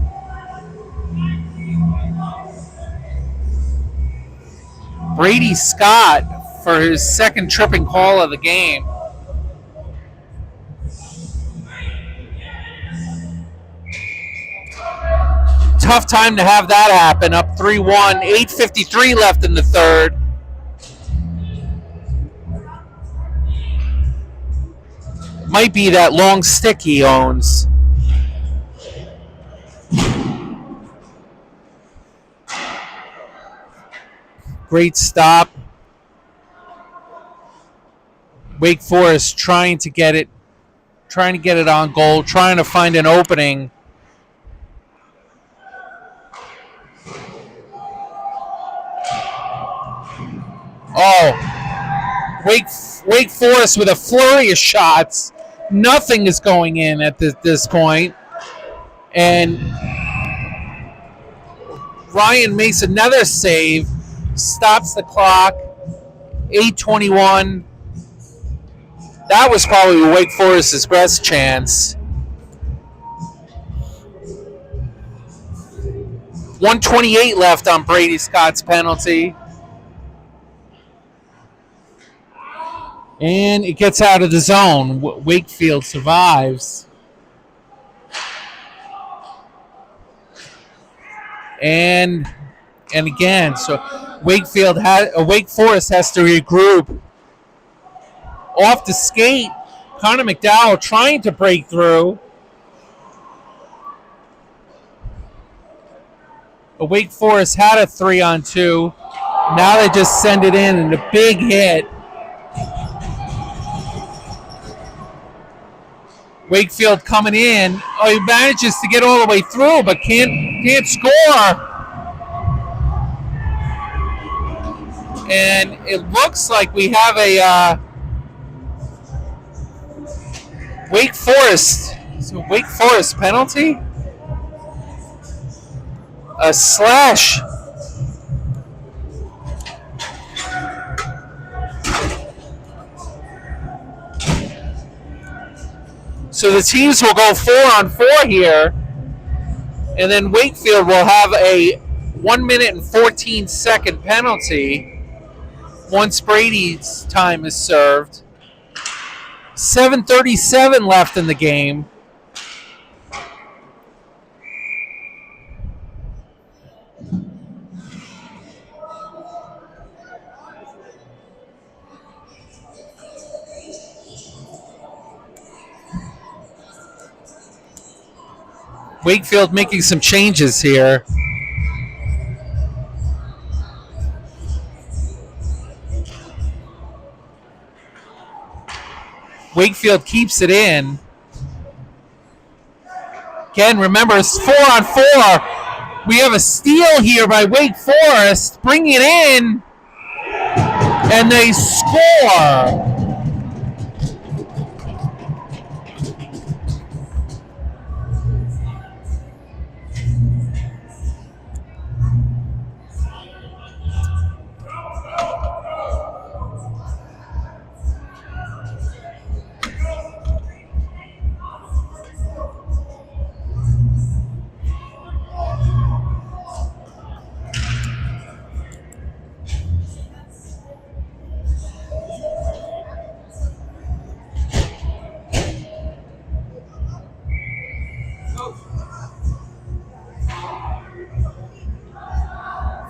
Brady Scott for his second tripping call of the game. Tough time to have that happen. Up 3-1, 8:53 left in the third. Might be that long stick he owns. Great stop. Wake Forest trying to get it on goal, trying to find an opening. Oh, Wake Forest with a flurry of shots. Nothing is going in at this point. And Ryan makes another save, stops the clock, 8:21. That was probably Wake Forest's best chance. 1:28 left on Brady Scott's penalty. And it gets out of the zone. Wakefield survives. And again, so Wake Forest has to regroup. Off the skate, Connor McDowell trying to break through. But Wake Forest had a 3-on-2. Now they just send it in and a big hit. Wakefield coming in. Oh, he manages to get all the way through, but can't score. And it looks like we have Wake Forest. So Wake Forest penalty? A slash. So the teams will go 4-on-4 here, and then Wakefield will have a 1 minute and 14-second penalty once Brady's time is served. 7:37 left in the game. Wakefield making some changes here. Wakefield keeps it in. Again, remember, it's 4-on-4. We have a steal here by Wake Forest. Bring it in. And they score.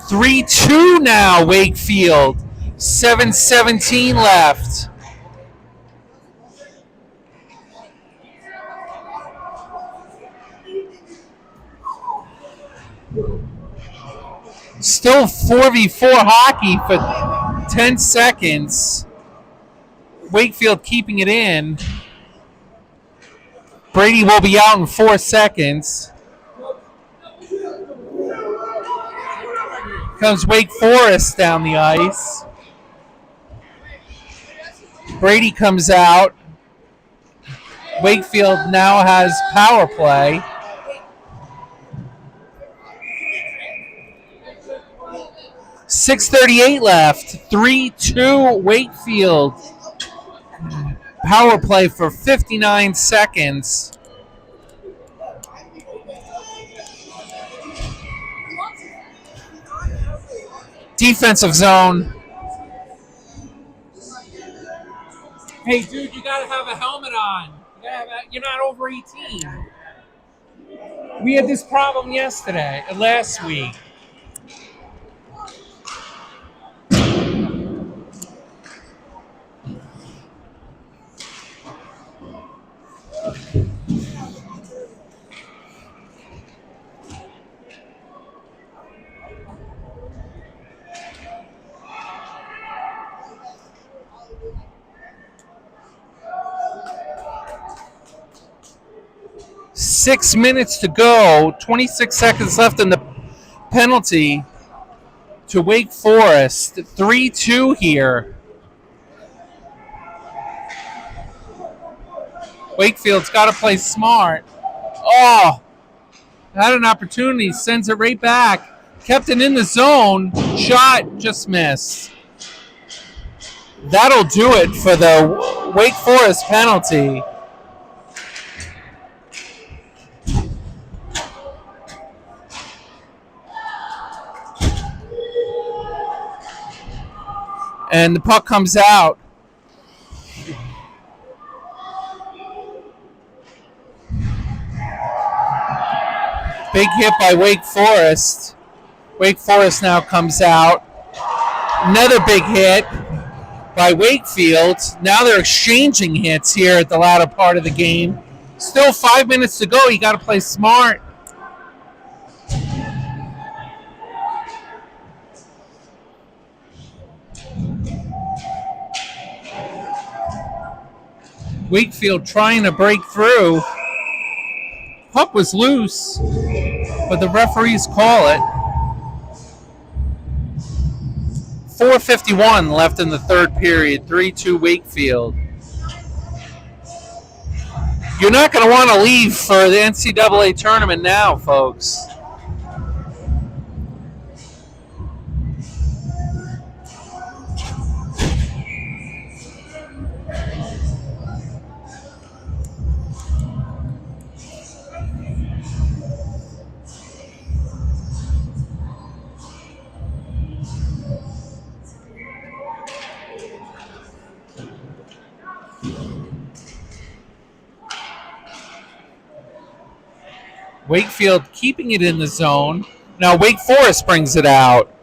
Three-two now, Wakefield. 7:17 left. Still 4v4 hockey for 10 seconds. Wakefield keeping it in. Brady will be out in 4 seconds. Comes Wake Forest down the ice. Brady comes out. Wakefield now has power play. .638 left. 3-2 Wakefield. Power play for 59 seconds. Defensive zone. Hey, dude, you gotta have a helmet on. You're not over 18. We had this problem last week. .6 minutes to go. 26 seconds left in the penalty to Wake Forest. 3-2 here. Wakefield's got to play smart. Oh, had an opportunity. Sends it right back. Kept it in the zone. Shot just missed. That'll do it for the Wake Forest penalty. And the puck comes out. Big hit by Wake Forest. Wake Forest now comes out. Another big hit by Wakefield. Now they're exchanging hits here at the latter part of the game. Still 5 minutes to go. You got to play smart. Wakefield trying to break through. Puck was loose, but the referees call it. 4:51 left in the third period. 3-2 Wakefield. You're not going to want to leave for the NCAA tournament now, folks. Wakefield keeping it in the zone. Now Wake Forest brings it out.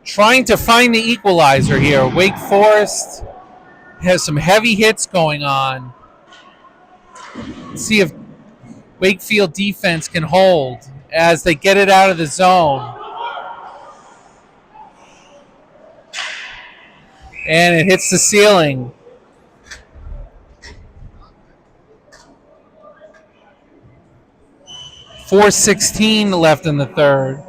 Trying to find the equalizer here. Wake Forest has some heavy hits going on. Let's see if Wakefield defense can hold as they get it out of the zone. And it hits the ceiling. 4:16 left in the third.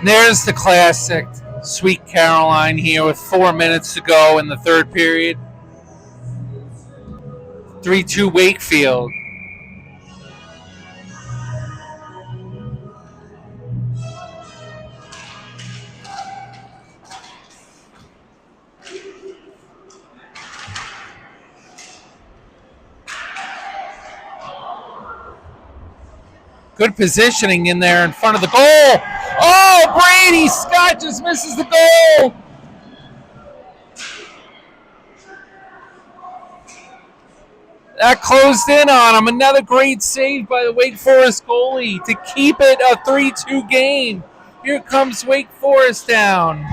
There's the classic Sweet Caroline here with 4 minutes to go in the third period. 3-2 Wakefield. Good positioning in there in front of the goal. Oh, Brady Scott just misses the goal. That closed in on him. Another great save by the Wake Forest goalie to keep it a 3-2 game. Here comes Wake Forest down.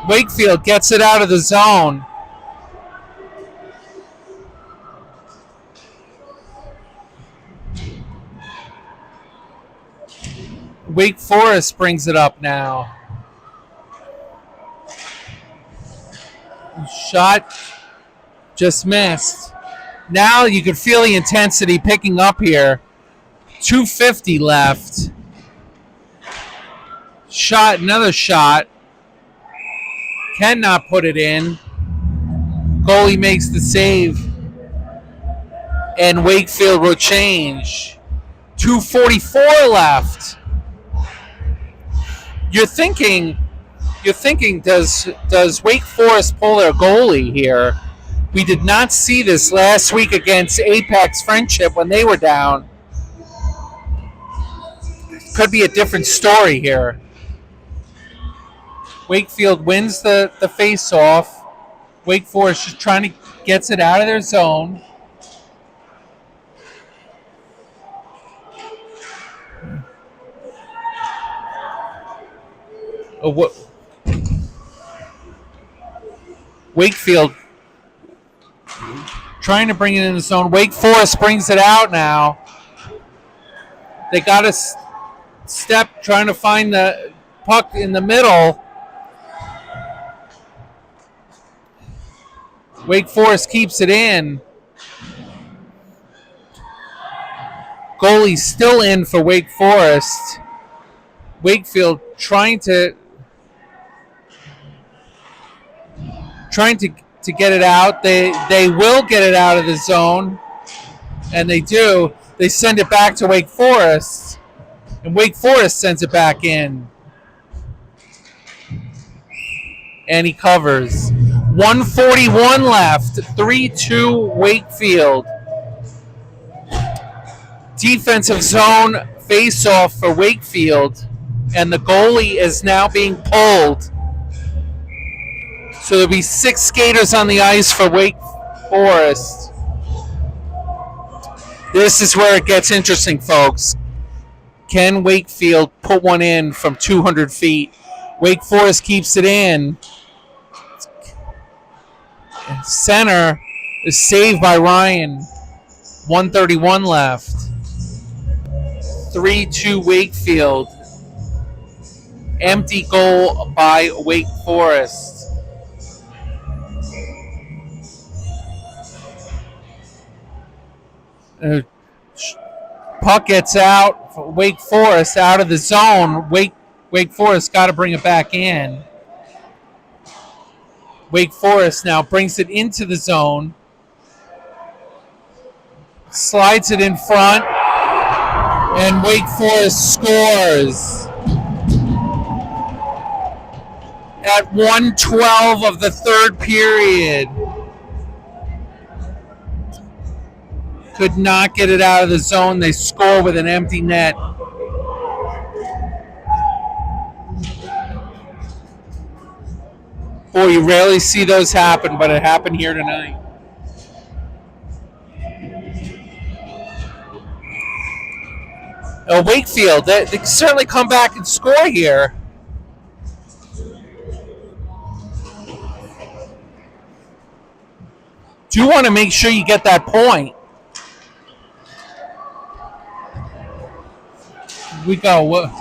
Wakefield gets it out of the zone. Wake Forest brings it up now. Shot just missed. Now you can feel the intensity picking up here. 2:50 left. Shot, another shot. Cannot put it in. Goalie makes the save. And Wakefield will change. 2:44 left. You're thinking, does Wake Forest pull their goalie here? We did not see this last week against Apex Friendship when they were down. Could be a different story here. Wakefield wins the face-off. Wake Forest just trying to gets it out of their zone. Wakefield trying to bring it in the zone. Wake Forest brings it out now. They got a step trying to find the puck in the middle. Wake Forest keeps it in. Goalie still in for Wake Forest. Wakefield trying to get it out. They will get it out of the zone, and they do. They send it back to Wake Forest, and Wake Forest sends it back in. And he covers. 1:41 left. 3-2 Wakefield. defensive zone face-off for Wakefield, and the goalie is now being pulled. So there'll be 6 skaters on the ice for Wake Forest. This is where it gets interesting, folks. Can Wakefield put one in from 200 feet? Wake Forest keeps it in. Center is saved by Ryan. 1:31 left. 3-2 Wakefield. Empty goal by Wake Forest. Puck gets out for Wake Forest out of the zone. Wake Forest got to bring it back in. Wake Forest now brings it into the zone. Slides it in front. And Wake Forest scores. At 1:12 of the third period. Could not get it out of the zone. They score with an empty net. Boy, you rarely see those happen, but it happened here tonight. Wakefield, they can certainly come back and score here. Do want to make sure you get that point. We go.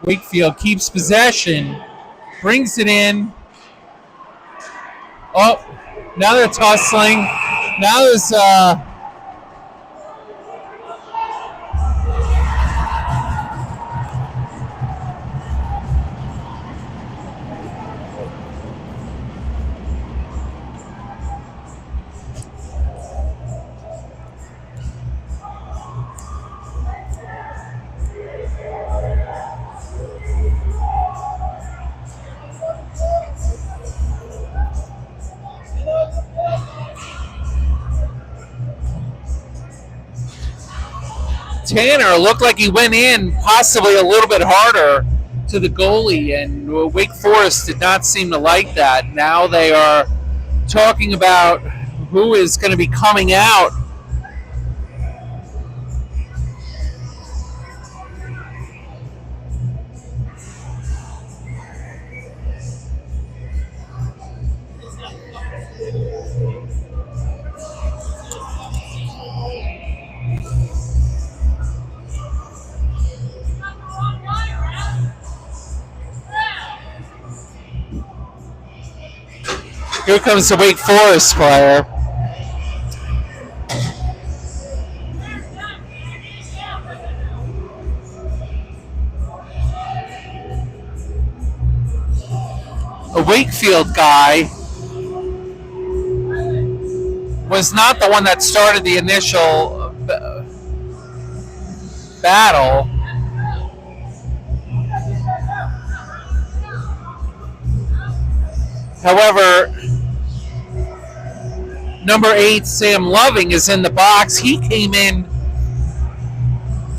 Wakefield keeps possession, brings it in. Oh, now they're tussling. Now there's Tanner looked like he went in possibly a little bit harder to the goalie, and Wake Forest did not seem to like that. Now they are talking about who is going to be coming out. Here comes the Wake Forest player. A Wakefield guy was not the one that started the initial battle. However, number 8, Sam Loving, is in the box. He came in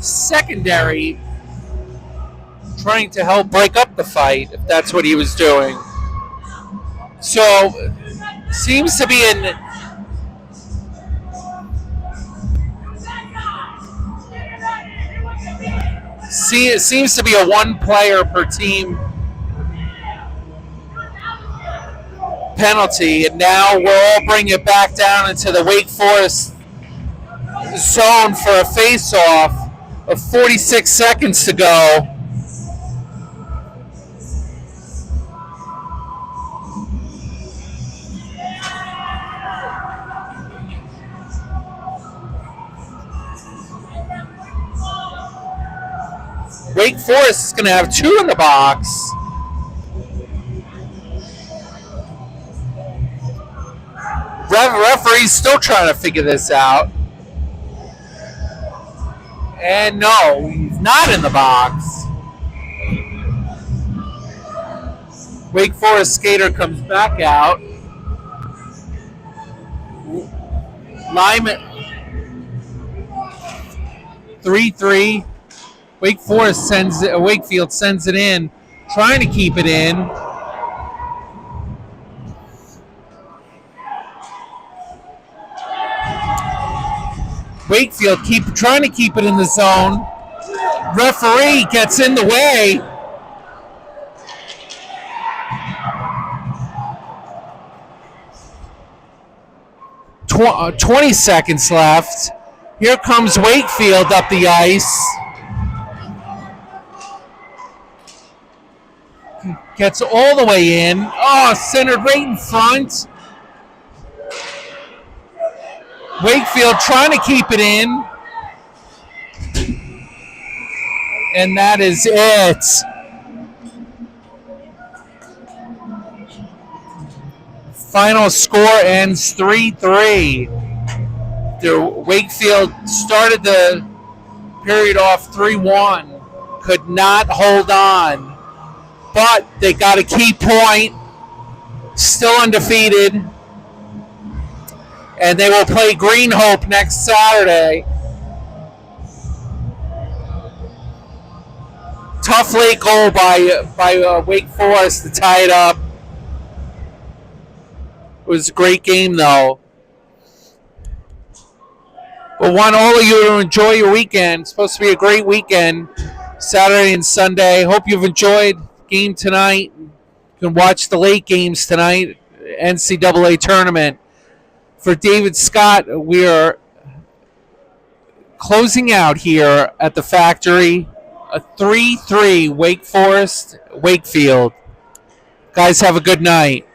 secondary, trying to help break up the fight, if that's what he was doing. So, seems to be it seems to be a one player per team penalty, and now we'll all bring it back down into the Wake Forest zone for a face-off of 46 seconds to go. Wake Forest is going to have 2 in the box. Referee's still trying to figure this out. And no, he's not in the box. Wake Forest skater comes back out. Lyman 3-3. Wakefield sends it in, trying to keep it in. Wakefield trying to keep it in the zone. Referee gets in the way. Tw- 20 seconds left. Here comes Wakefield up the ice. Gets all the way in. Oh, centered right in front. Wakefield trying to keep it in. And that is it. Final score ends 3-3. Wakefield started the period off 3-1. Could not hold on. But they got a key point. Still undefeated. And they will play Green Hope next Saturday. Tough late goal by Wake Forest to tie it up. It was a great game, though. But want all of you to enjoy your weekend. It's supposed to be a great weekend, Saturday and Sunday. Hope you've enjoyed the game tonight. You can watch the late games tonight, NCAA tournament. For David Scott, we are closing out here at the factory. A 3-3 Wake Forest, Wakefield. Guys, have a good night.